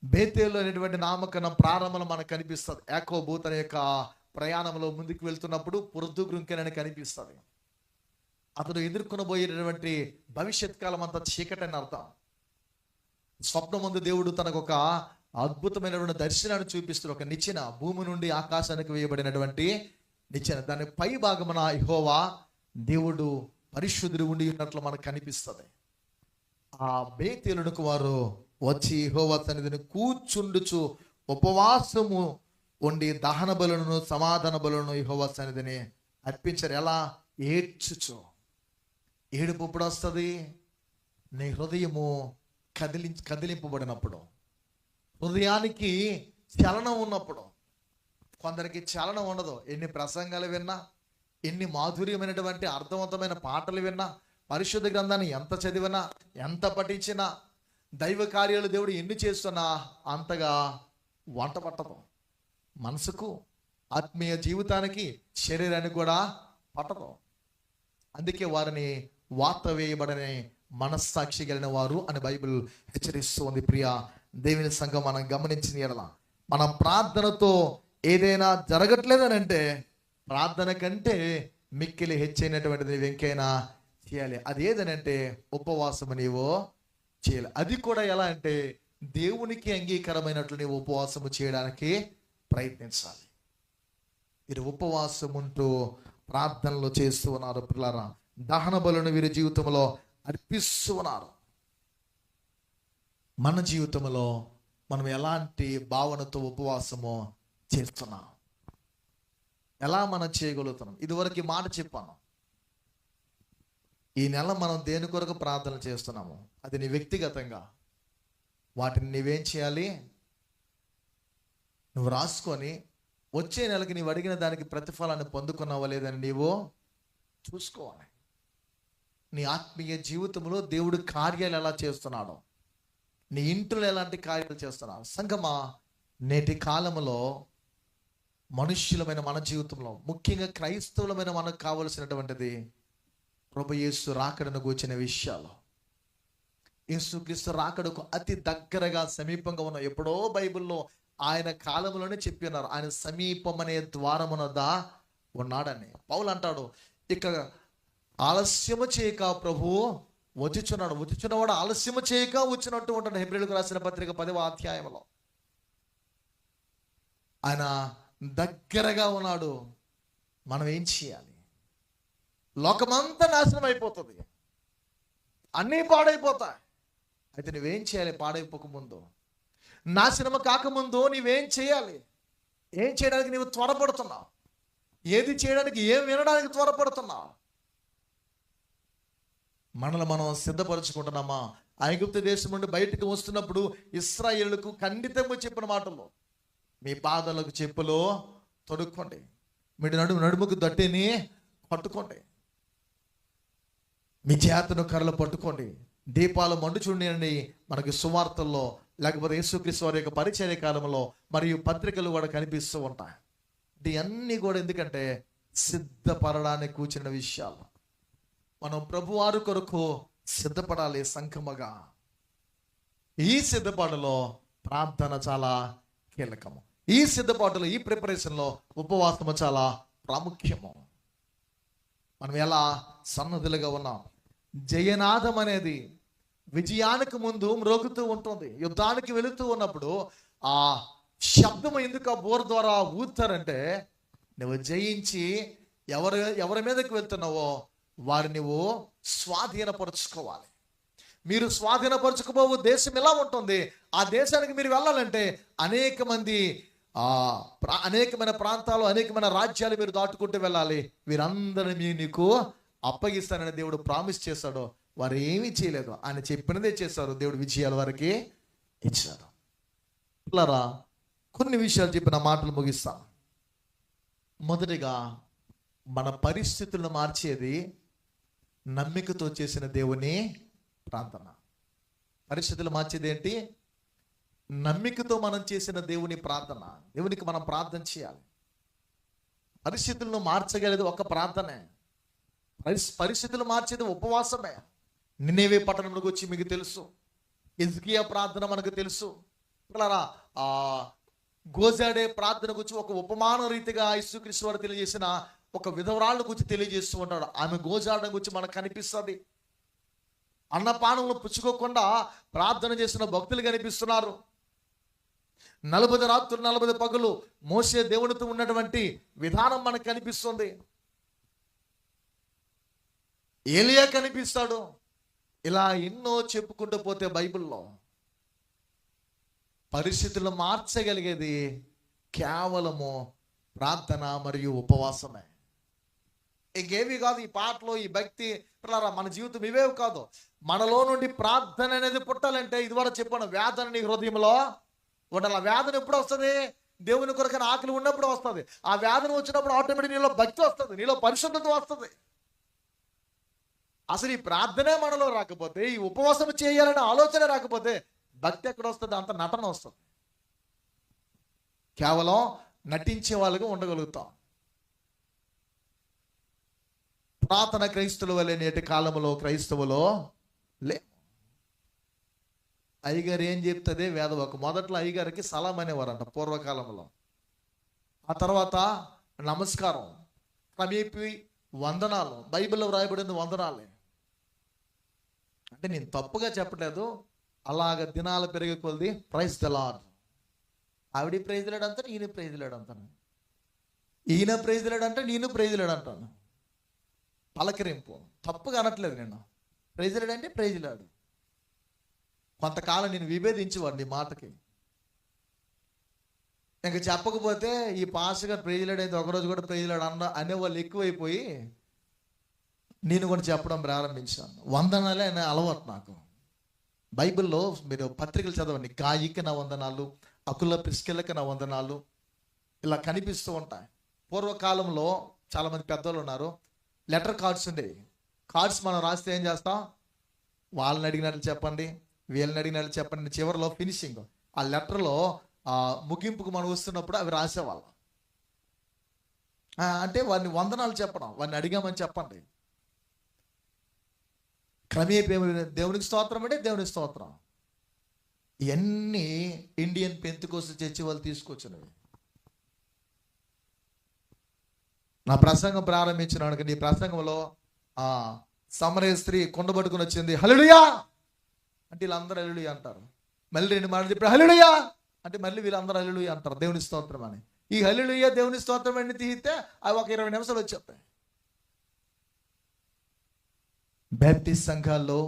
A: బేతేలు అనేటువంటి నామకరణం ప్రారంభంలో మనకు కనిపిస్తుంది. యాకోబు తన యొక్క ప్రయాణంలో ముందుకు వెళ్తున్నప్పుడు పురుదుగ్రుంకెనని కనిపిస్తుంది. అతడు ఎదుర్కొనబోయేటటువంటి భవిష్యత్ కాలం అంతా చీకటని అర్థం. స్వప్నం ముందు దేవుడు తనకు ఒక అద్భుతమైనటువంటి దర్శనాన్ని చూపిస్తున్న ఒక నిచ్చెన, భూమి నుండి ఆకాశానికి వేయబడినటువంటి నిచ్చెన. దాని పై భాగమున యెహోవా దేవుడు పరిశుద్ధుడు ఉండి ఉన్నట్లు మనకు కనిపిస్తుంది. ఆ బేతేలునకు వారు వచ్చి యెహోవా సన్నిధిని కూర్చుండుచు ఉపవాసము ఉండి దహన బలులను, సమాధాన బలులను యెహోవా సన్నిధిని అర్పించారు. ఎలా? ఏడ్చుచు. ఏడుపు ఎప్పుడు వస్తుంది? నీ హృదయము కదిలింపబడినప్పుడు, హృదయానికి చలనం ఉన్నప్పుడు. కొందరికి చలనం ఉండదు. ఎన్ని ప్రసంగాలు విన్నా, ఎన్ని మాధుర్యమైనటువంటి అర్థవంతమైన పాటలు విన్నా, పరిశుద్ధ గ్రంథాన్ని ఎంత చదివినా, ఎంత పఠించినా, దైవ కార్యాలు దేవుడు ఎన్ని చేస్తున్నా అంతగా వంట పట్టదు. మనసుకు, ఆత్మీయ జీవితానికి, శరీరానికి కూడా పట్టదు. అందుకే వారిని వాత వేయబడని మనస్సాక్షి కలిగిన వారు అని బైబిల్ హెచ్చరిస్తూ ఉంది. ప్రియా దేవుని సంఘం, మనం గమనించిన ఎడల మన ప్రార్థనతో ఏదైనా జరగట్లేదని అంటే ప్రార్థన కంటే మిక్కిలి హెచ్చైనటువంటిది వెంకైనా చేయాలి. అది ఏదనంటే ఉపవాసము నీవు చేయాలి. అది కూడా ఎలా అంటే దేవునికి అంగీకారమైనట్లు నీవు ఉపవాసము చేయడానికి ప్రయత్నించాలి. వీరు ఉపవాసం ఉంటూ ప్రార్థనలు చేస్తూ ఉన్నారు. పిల్లరా, దహన బలులను వీరి జీవితంలో అర్పిస్తూ ఉన్నారు. మన జీవితంలో మనం ఎలాంటి భావనతో ఉపవాసము చేస్తున్నాం, ఎలా మనం చేయగలుగుతున్నాం? ఇదివరకు మాట చెప్పాను. ఈ నెల మనం దేని కొరకు ప్రార్థన చేస్తున్నాము, అది నీ వ్యక్తిగతంగా వాటిని నీవేం చేయాలి? నువ్వు రాసుకొని వచ్చే నెలకి నీవు అడిగిన దానికి ప్రతిఫలాన్ని పొందుకున్నావా లేదని నీవు చూసుకోవాలి. నీ ఆత్మీయ జీవితంలో దేవుడు కార్యాలు ఎలా చేస్తున్నాడో, నీ ఇంట్లో ఎలాంటి కార్యాలు చేస్తున్నాడు. సంగమా, నేటి కాలంలో మనుష్యులమైన మన జీవితంలో, ముఖ్యంగా క్రైస్తవులమైన మనకు కావలసినటువంటిది ప్రభువు యేసు రాకడను గూర్చిన విషయాలు. యేసుక్రీస్తు రాకడకు అతి దగ్గరగా సమీపంగా ఉన్న, ఎప్పుడో బైబిల్లో ఆయన కాలంలోనే చెప్పి ఉన్నారు, ఆయన సమీపం అనే ద్వారమునదా ఉన్నాడని. పౌలు అంటాడు, ఇక ఆలస్యము చేయక ప్రభువు వచ్చుచున్నాడు. వచ్చుచున్నవాడు ఆలస్యము చేయక వచ్చినట్టు ఉంటాడు. హెబ్రీయులకు రాసిన పత్రిక 10వ అధ్యాయంలో ఆయన దగ్గరగా ఉన్నాడు. మనం ఏం చేయాలి? లోకమంతా నాశనం అయిపోతుంది, అన్నీ పాడైపోతాయి. అయితే నువ్వేం చేయాలి? పాడైపోకముందు, నాశనము కాకముందు నీవేం చేయాలి? ఏం చేయడానికి నీవు త్వరపడుతున్నావు? ఏది చేయడానికి, ఏం వినడానికి త్వరపడుతున్నావు? మనల్ని మనం సిద్ధపరచుకుంటున్నామా? ఐగుప్తు దేశం నుండి బయటకు వస్తున్నప్పుడు ఇశ్రాయేలుకు ఖండితంగా చెప్పిన మాటలు, మీ పాదాలకు చెప్పులు తొడుక్కోండి, మీ నడుముకు దట్టిని పట్టుకోండి, మీ చేతను కర్రలు పట్టుకోండి, దీపాలు మండు చూడండి. మనకి సువార్తల్లో లేకపోతే యేసుక్రీస్తు వారి యొక్క పరిచర్య కాలంలో మరియు పత్రికలు కూడా కనిపిస్తూ ఉంటాయి. ఇవన్నీ కూడా ఎందుకంటే సిద్ధపడడానికి కూర్చున్న విషయాలు. మనం ప్రభువారు కొరకు సిద్ధపడాలి సంఘముగా. ఈ సిద్ధపాటులో ప్రార్థన చాలా కీలకము. ఈ సిద్ధపాటులో, ఈ ప్రిపరేషన్లో ఉపవాసము చాలా ప్రాముఖ్యము. మనం ఎలా సన్నద్ధులుగా ఉన్నాం? జయనాదం అనేది విజయానికి ముందు మ్రోగుతూ ఉంటుంది. యుద్ధానికి వెళుతూ ఉన్నప్పుడు ఆ శబ్దం ఎందుకు ఆ బోర్ ద్వారా ఊతారంటే, నువ్వు జయించి ఎవరి మీదకి వెళ్తున్నావో వారిని నువ్వు స్వాధీనపరుచుకోవాలి. మీరు స్వాధీనపరచుకోబో దేశం ఎలా ఉంటుంది? ఆ దేశానికి మీరు వెళ్ళాలంటే అనేకమైన ప్రాంతాలు, అనేకమైన రాజ్యాలు మీరు దాటుకుంటూ వెళ్ళాలి. వీరందరినీ నీకు అప్పగిస్తానని దేవుడు ప్రామిస్ చేశాడు. వారు ఏమీ చేయలేదు, ఆయన చెప్పినదే చేశారు. దేవుడు విజయాలు వారికి ఇచ్చారు. పిల్లరా, కొన్ని విషయాలు చెప్పిన మాటలు ముగిస్తాను. మొదటిగా, మన పరిస్థితులను మార్చేది నమ్మికతో చేసిన దేవుని ప్రార్థన. పరిస్థితులు మార్చేది ఏంటి? నమ్మికతో మనం చేసిన దేవుని ప్రార్థన. దేవునికి మనం ప్రార్థన చేయాలి. పరిస్థితులను మార్చగలిగేది ఒక ప్రార్థనే. పరిస్థితులు మార్చేది ఉపవాసమే. నినేవే పట్టణంలోకి వచ్చి మీకు తెలుసు, హిజ్కియా ప్రార్థన మనకు తెలుసు. పిల్లరా, గోజాడే ప్రార్థన గురించి ఒక ఉపమాన రీతిగా యేసుక్రీస్తు వారు తెలియజేసిన ఒక విధవరాళ్ళ గురించి తెలియజేస్తూ ఉంటాడు. ఆమె గోజాడడం గురించి మనకు కనిపిస్తుంది. అన్నపానంలో పుచ్చుకోకుండా ప్రార్థన చేసిన భక్తులు కనిపిస్తున్నారు. 40 రాత్రులు 40 పగలు మోసే దేవునితో ఉన్నటువంటి విధానం మనకు కనిపిస్తుంది. ఏలియా కనిపిస్తాడు. ఇలా ఎన్నో చెప్పుకుంటూ పోతే బైబిల్లో పరిస్థితులు మార్చగలిగేది కేవలము ప్రార్థన మరియు ఉపవాసమే. ఇంకేవి కాదు. ఈ పాటలో, ఈ భక్తి, మన జీవితం ఇవేవి కాదు. మనలో నుండి ప్రార్థన అనేది పుట్టాలంటే, ఇది కూడా చెప్పాను, వేదన నీ హృదయంలో ఉండాలి. ఆ వేదన ఎప్పుడు వస్తుంది? దేవుని కొరకైన ఆకలి ఉన్నప్పుడు వస్తుంది. ఆ వేదన వచ్చినప్పుడు ఆటోమేటిక్ నీలో భక్తి వస్తుంది, నీలో పరిశుద్ధత వస్తుంది. అసలు ఈ ప్రార్థనే మనలో రాకపోతే, ఈ ఉపవాసం చేయాలనే ఆలోచన రాకపోతే భక్తి ఎక్కడ వస్తుంది? అంత నటన వస్తుంది. కేవలం నటించే వాళ్ళుగా ఉండగలుగుతాం. పురాతన క్రైస్తవుల వలె నేటి కాలంలో క్రైస్తవులో లే. అయ్యగారు ఏం చెప్తుంది? వేదవాకు. మొదట్లో అయ్యగారికి సలాం అనేవారంట పూర్వకాలంలో. ఆ తర్వాత నమస్కారం, క్రమేపీ వందనాలు. బైబిల్లో వ్రాయబడింది వందనాలే. అంటే నేను తప్పుగా చెప్పలేదు. అలాగ దినాలు పెరిగే కొలది ప్రైజ్ ద లార్డ్. ఆవిడ ప్రైజ్ లేడు అంటాను, ఈయన ప్రైజ్ లేడు అంటాను, ఈయన ప్రైజ్ లేడు అంటే నేను ప్రైజ్ లేడు అంటాను. పలకరింపు. తప్పుగా అనట్లేదు నేను. ప్రైజ్ లేడు అంటే ప్రైజ్ లేడు. కొంతకాలం నేను విభేదించేవాడిని ఈ మాటకి. ఇంకా చెప్పకపోతే ఈ పాస్గా ప్రైజ్ లేడు అయితే ఒకరోజు కూడా ప్రైజ్ లేడు అనేవాళ్ళు ఎక్కువైపోయి నేను కూడా చెప్పడం ప్రారంభించాను. వందనాలే అనే అలవాటు నాకు. బైబిల్లో మీరు పత్రికలు చదవండి. గాయికి నా వందనాలు, అకుల ప్రిస్కిల్లకి నా వందనాలు, ఇలా కనిపిస్తూ ఉంటాయి. పూర్వకాలంలో చాలామంది పెద్దలు ఉన్నారు, లెటర్ కార్డ్స్ ఉండేవి. కార్డ్స్ మనం రాస్తే ఏం చేస్తాం? వాళ్ళని అడిగినట్లు చెప్పండి, వీళ్ళని అడిగినట్లు చెప్పండి. చివరిలో ఫినిషింగ్ ఆ లెటర్లో ముగింపుకు మనం వస్తున్నప్పుడు అవి రాసేవాళ్ళం. అంటే వాడిని వందనాలు చెప్పడం, వాడిని అడిగామని చెప్పండి. క్రమేపీ దేవునికి స్తోత్రం అంటే దేవునికి స్తోత్రం. ఇవన్నీ ఇండియన్ పెంతెకోస్తు చర్చి వాళ్ళు తీసుకొచ్చినవి. నా ప్రసంగం ప్రారంభించినాడు. నీ ప్రసంగంలో ఆ సమరయ స్త్రీ కొండ పట్టుకుని వచ్చింది, హల్లెలూయా అంటే వీళ్ళందరూ హల్లెలూయా అంటారు. మళ్ళీ 2 మాటలు చెప్పారు, హల్లెలూయా అంటే మళ్ళీ వీళ్ళందరూ హల్లెలూయా అంటారు, దేవుని స్తోత్రం అని. ఈ హల్లెలూయా దేవుని స్తోత్రం అని తీస్తే అవి ఒక 20 నిమిషాలు వచ్చేస్తాయి. బ్యాప్టిస్ట్ సంఘాల్లో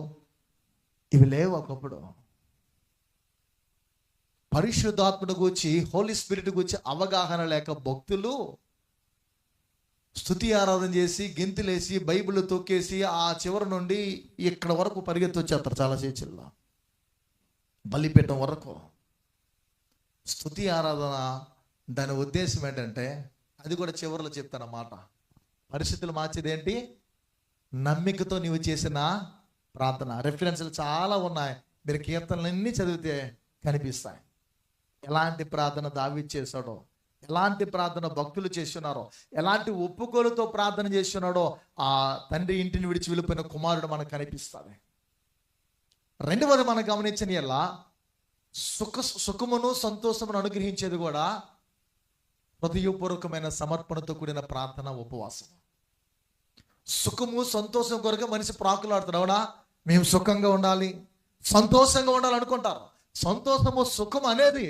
A: ఇవి లేవు. ఒకప్పుడు పరిశుద్ధాత్మను గూర్చి, హోలీ స్పిరిట్ గూర్చి అవగాహన లేక భక్తులు స్తుతి ఆరాధన చేసి గెంతులేసి బైబిల్ తొక్కేసి ఆ చివరి నుండి ఇక్కడ వరకు పరిగెత్తి వచ్చేస్తారు. చాలా చర్చిల్లో బలిపీఠం వరకు. స్తుతి ఆరాధన దాని ఉద్దేశం ఏంటంటే, అది కూడా చివరిలో చెప్తానమాట, పరిస్థితులు మార్చేది ఏంటి, నమ్మికతో నీవు చేసిన ప్రార్థన. రెఫరెన్స్లు చాలా ఉన్నాయి, మీరు కీర్తనలన్నీ చదివితే కనిపిస్తాయి. ఎలాంటి ప్రార్థన దావీదు చేశాడో, ఎలాంటి ప్రార్థన భక్తులు చేస్తున్నారో, ఎలాంటి ఒప్పుకోలుతో ప్రార్థన చేస్తున్నాడో ఆ తండ్రి ఇంటిని విడిచి వెళ్ళిపోయిన కుమారుడు మనకు కనిపిస్తుంది. రెండవది మనం గమనించిన ఎలా సుఖమును సంతోషమును అనుగ్రహించేది కూడా హృదయపూర్వకమైన సమర్పణతో కూడిన ప్రార్థన, ఉపవాసం. సుఖము సంతోషం కొరకు మనిషి ప్రాకులాడుతాడు. అవునా, మేము సుఖంగా ఉండాలి, సంతోషంగా ఉండాలి అనుకుంటారు. సంతోషము సుఖం అనేది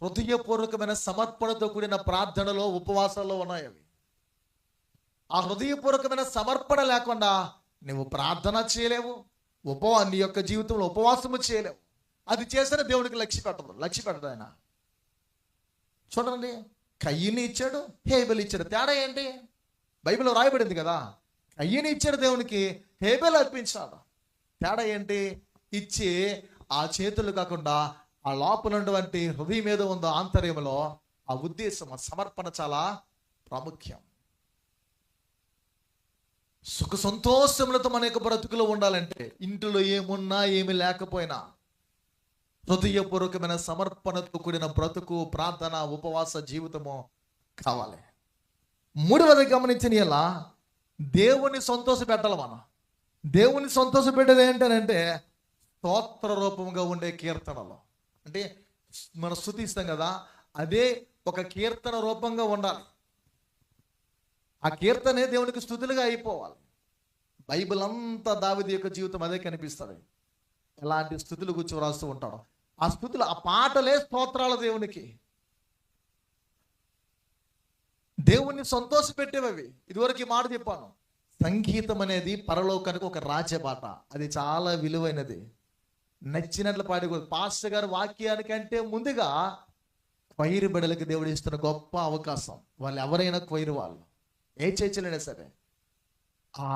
A: హృదయపూర్వకమైన సమర్పణతో కూడిన ప్రార్థనలో, ఉపవాసాల్లో ఉన్నాయి అవి. ఆ హృదయపూర్వకమైన సమర్పణ లేకుండా నువ్వు ప్రార్థన చేయలేవు, నీ యొక్క జీవితంలో ఉపవాసము చేయలేవు. అది చేస్తేనే దేవునికి లక్ష్య పెట్టదు ఆయన. చూడండి, కయ్యని ఇచ్చాడు, హేబెల్ ఇచ్చాడు, తేడా ఏంటి? బైబిల్లో రాయబడింది కదా, కయ్యని ఇచ్చాడు దేవునికి, హేబెల్ అర్పించాడు. తేడా ఏంటి? ఇచ్చి ఆ చేతులు కాకుండా ఆ లోపల ఉన్నటువంటి హృదయం మీద ఉందో ఆంతర్యంలో ఆ ఉద్దేశం, ఆ సమర్పణ చాలా ప్రాముఖ్యం. సుఖ సంతోషములతో మన యొక్క బ్రతుకులో ఉండాలంటే, ఇంటిలో ఏమున్నా ఏమి లేకపోయినా హృదయపూర్వకమైన సమర్పణతో కూడిన బ్రతుకు, ప్రార్థన, ఉపవాస జీవితము కావాలి. మూడవది గమనించిన ఎలా దేవుని సంతోష పెట్టాలి. మనం దేవుని సంతోష పెట్టేది ఏంటంటే స్తోత్ర రూపంగా ఉండే కీర్తనలు. అంటే మనం స్తుతిస్తాం కదా, అదే ఒక కీర్తన రూపంగా ఉండాలి. ఆ కీర్తనే దేవునికి స్తుతులుగా అయిపోవాలి. బైబిల్ అంతా దావీదు యొక్క జీవితం అదే కనిపిస్తుంది. ఎలాంటి స్తుతులు గురించి వ్రాస్తూ ఉంటాడు. ఆ స్తుతులు, ఆ పాటలే స్తోత్రాలు దేవునికి. దేవుణ్ణి సంతోష పెట్టేవి. ఇదివరకు ఈ మాట చెప్పాను, సంగీతం అనేది పరలోకానికి ఒక రాజ్యబాట. అది చాలా విలువైనది. నచ్చినట్లు పాడుకోదు. పాస్టర్ గారు వాక్యానికంటే ముందుగా క్వైరు బిడ్డలకి దేవుడు ఇస్తున్న గొప్ప అవకాశం. వాళ్ళు ఎవరైనా క్వైరు, వాళ్ళు ఏ చర్చలైనా సరే, ఆ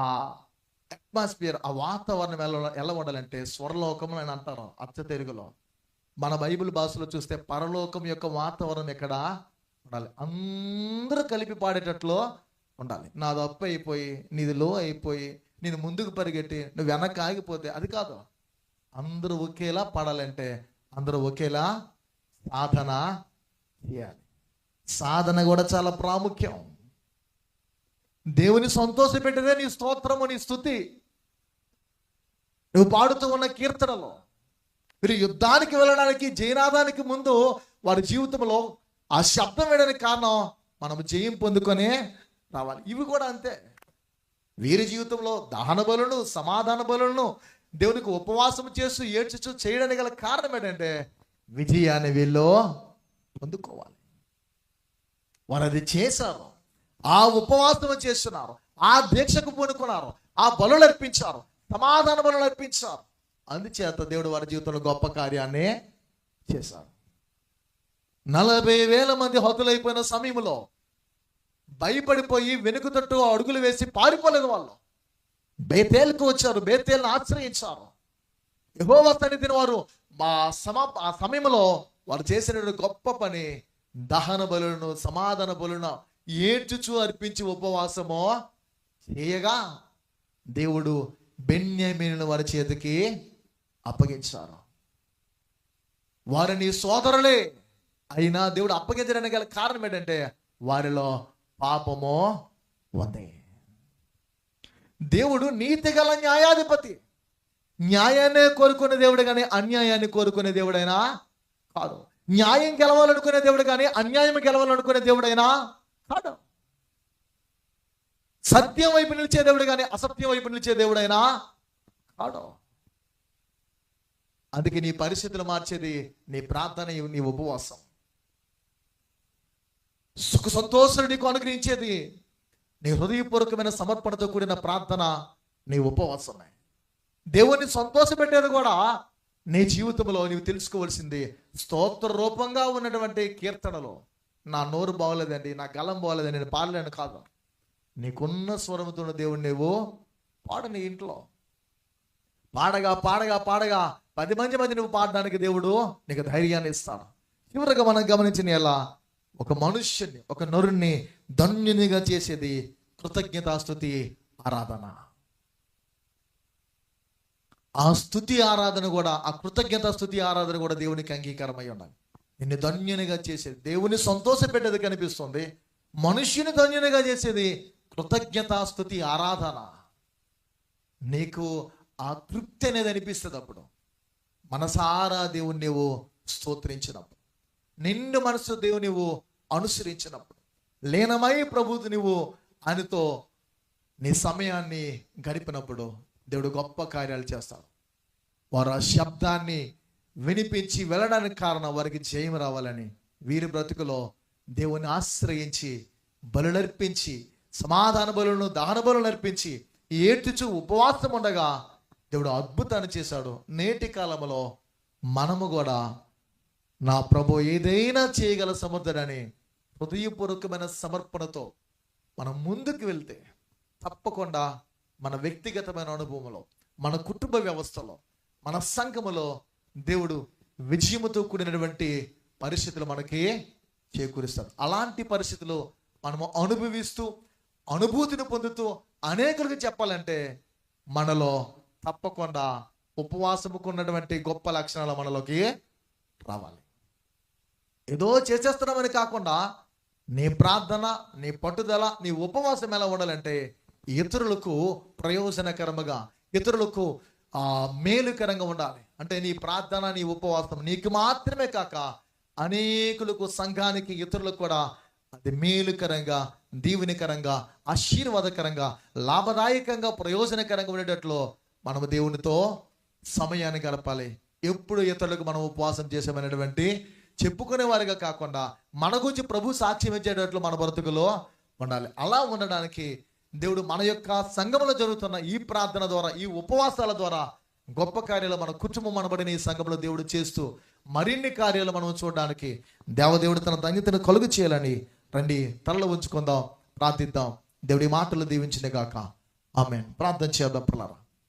A: అట్మాస్ఫియర్, ఆ వాతావరణం ఎలా ఉండాలంటే స్వరలోకం అని అంటారు అచ్చ తెలుగులో. మన బైబిల్ భాషలో చూస్తే పరలోకం యొక్క వాతావరణం ఎక్కడ ఉండాలి, అందరూ కలిపి పాడేటట్లు ఉండాలి. నాది అప్పు అయిపోయి, నీది లో అయిపోయి, నేను ముందుకు పరిగెట్టి నువ్వు వెనక్కి ఆగిపోతే అది కాదు. అందరూ ఒకేలా పాడాలంటే అందరూ ఒకేలా సాధన చేయాలి. సాధన కూడా చాలా ప్రాముఖ్యం. దేవుని సంతోష పెట్టేదే నీ స్తోత్రము, నీ స్తుతి. నువ్వు పాడుతూ ఉన్న కీర్తనలో మీరు యుద్ధానికి వెళ్ళడానికి, జయనాదానికి ముందు వారి జీవితంలో ఆ శబ్దం వేయడానికి కారణం మనం జయం పొందుకొని రావాలి. ఇవి కూడా అంతే. వీరి జీవితంలో దహన బలులను, సమాధాన బలులను, దేవునికి ఉపవాసం చేస్తూ ఏడ్చుచూ చేయడానికి గల కారణం ఏంటంటే విజయాన్ని వీళ్ళు పొందుకోవాలి. వారు అది చేశారు, ఆ ఉపవాసం చేస్తున్నారు, ఆ దీక్షకు పూనుకున్నారు, ఆ బలులు అర్పించారు, సమాధాన బలులు అర్పించారు. అందుచేత దేవుడు వారి జీవితంలో గొప్ప కార్యాన్ని చేశారు. 40,000 మంది హతులైపోయిన సమయంలో భయపడిపోయి వెనుక తట్టు అడుగులు వేసి పారిపోలేదు. వాళ్ళు బేతేలుకు వచ్చారు, బేతేలును ఆశ్రయించారు. యెహోవా సన్నిధిని వారు ఆ సమయంలో వారు చేసిన గొప్ప పని దహన బలులను, సమాధాన బలులను ఏడ్చుచూ అర్పించి ఉపవాసము చేయగా దేవుడు బెన్యామీనును వారి చేతికి అప్పగించారు. వారిని సోదరులే అయినా దేవుడు అప్పగించడానికి గల కారణం ఏంటంటే వారిలో పాపము ఉంది. దేవుడు నీతి గల న్యాయాధిపతి. న్యాయాన్ని కోరుకునే దేవుడు కానీ అన్యాయాన్ని కోరుకునే దేవుడైనా కాదు. న్యాయం గెలవాలనుకునే దేవుడు కానీ అన్యాయం గెలవాలనుకునే దేవుడైనా కాదు. సత్యం వైపు నిలిచే దేవుడు కానీ అసత్యం వైపు నిలిచే దేవుడైనా కాడు. అందుకే నీ పరిస్థితులు మార్చేది నీ ప్రార్థన, నీ ఉపవాసం. సుఖ సంతోషాలు నీకు అనుగ్రహించేది నీ హృదయపూర్వకమైన సమర్పణతో కూడిన ప్రార్థన, నీ ఉపవాసమే. దేవుణ్ణి సంతోషపెట్టేది కూడా నీ జీవితంలో నీవు తెలుసుకోవాల్సింది. స్తోత్ర రూపంగా ఉన్నటువంటి కీర్తనలో నా నోరు బాగోలేదండి, నా గలం బాగోలేదండి, నేను పాడలేను కాదు. నీకున్న స్వరముతో ఉన్న దేవుణ్ణి నువ్వు పాడు. నీ ఇంట్లో పాడగా పాడగా పాడగా 10 మంది నువ్వు పాడడానికి దేవుడు నీకు ధైర్యాన్ని ఇస్తాడు. చివరిగా మనం గమనించిన ఎలా ఒక మనుష్యుని, ఒక నరుణ్ణి ధన్యునిగా చేసేది కృతజ్ఞతాస్తుతి ఆరాధన. ఆ స్తుతి ఆరాధన కూడా, ఆ కృతజ్ఞత స్తుతి ఆరాధన కూడా దేవునికి అంగీకారమై ఉండాలి. నిన్ను ధన్యునిగా చేసేది, దేవుని సంతోష పెట్టేది కనిపిస్తుంది. మనుష్యుని ధన్యునిగా చేసేది కృతజ్ఞతాస్తుతి ఆరాధన. నీకు ఆ తృప్తి అనేది అనిపిస్తుంది అప్పుడు, మనసారా దేవుని నువ్వు స్తోత్రించినప్పుడు, నిన్ను మనసు దేవుని నువ్వు అనుసరించినప్పుడు, లీనమై ప్రభువు నువ్వు ఆయనతో నీ సమయాన్ని గడిపినప్పుడు దేవుడు గొప్ప కార్యాలు చేస్తాడు. వారు ఆ శబ్దాన్ని వినిపించి వెళ్ళడానికి కారణం వారికి జయం రావాలని వీరి బ్రతుకులో దేవుని ఆశ్రయించి బలులర్పించి, సమాధాన బలులను, దహన బలులను అర్పించి ఏడ్చుచు ఉపవాసం ఉండగా దేవుడు అద్భుతాన్ని చేశాడు. నేటి కాలంలో మనము కూడా నా ప్రభు ఏదైనా చేయగల సమర్థుడని హృదయపూర్వకమైన సమర్పణతో మనం ముందుకు వెళ్తే తప్పకుండా మన వ్యక్తిగతమైన అనుభవంలో, మన కుటుంబ వ్యవస్థలో, మన సంఘములో దేవుడు విజయముతో కూడినటువంటి పరిస్థితులు మనకి చేకూరుస్తాడు. అలాంటి పరిస్థితులు మనము అనుభవిస్తూ, అనుభూతిని పొందుతూ అనేకులకు చెప్పాలంటే మనలో తప్పకుండా ఉపవాసముకు ఉన్నటువంటి గొప్ప లక్షణాలు మనలోకి రావాలి. ఏదో చేసేస్తున్నామని కాకుండా నీ ప్రార్థన, నీ పట్టుదల, నీ ఉపవాసం ఎలా ఉండాలంటే ఇతరులకు ప్రయోజనకరముగా, ఇతరులకు మేలుకరంగా ఉండాలి. అంటే నీ ప్రార్థన, నీ ఉపవాసం నీకు మాత్రమే కాక అనేకులకు, సంఘానికి, ఇతరులకు కూడా అది మేలుకరంగా, దీవెనకరంగా, ఆశీర్వాదకరంగా, లాభదాయకంగా, ప్రయోజనకరంగా ఉండేటట్లు మనము దేవునితో సమయాన్ని గడపాలి. ఎప్పుడు ఇతరులకు మనం ఉపవాసం చేసామనేటువంటి చెప్పుకునే వారిగా కాకుండా మన గురించి ప్రభు సాక్ష్యం ఇచ్చేటట్లు మన బ్రతుకులో ఉండాలి. అలా ఉండడానికి దేవుడు మన యొక్క సంఘంలో జరుగుతున్న ఈ ప్రార్థన ద్వారా, ఈ ఉపవాసాల ద్వారా గొప్ప కార్యాలు మన కుటుంబం అనబడిన ఈ సంఘంలో దేవుడు చేస్తూ మరిన్ని కార్యాలు మనం చూడడానికి దేవదేవుడు తన ధన్యతను కలుగు చేయాలని రండి తలలో ఉంచుకుందాం, ప్రార్థిద్దాం. దేవుడి మాటలు దీవించిన గాక. ఆమేన్. ప్రార్థన చేద్దాం పిల్లరా.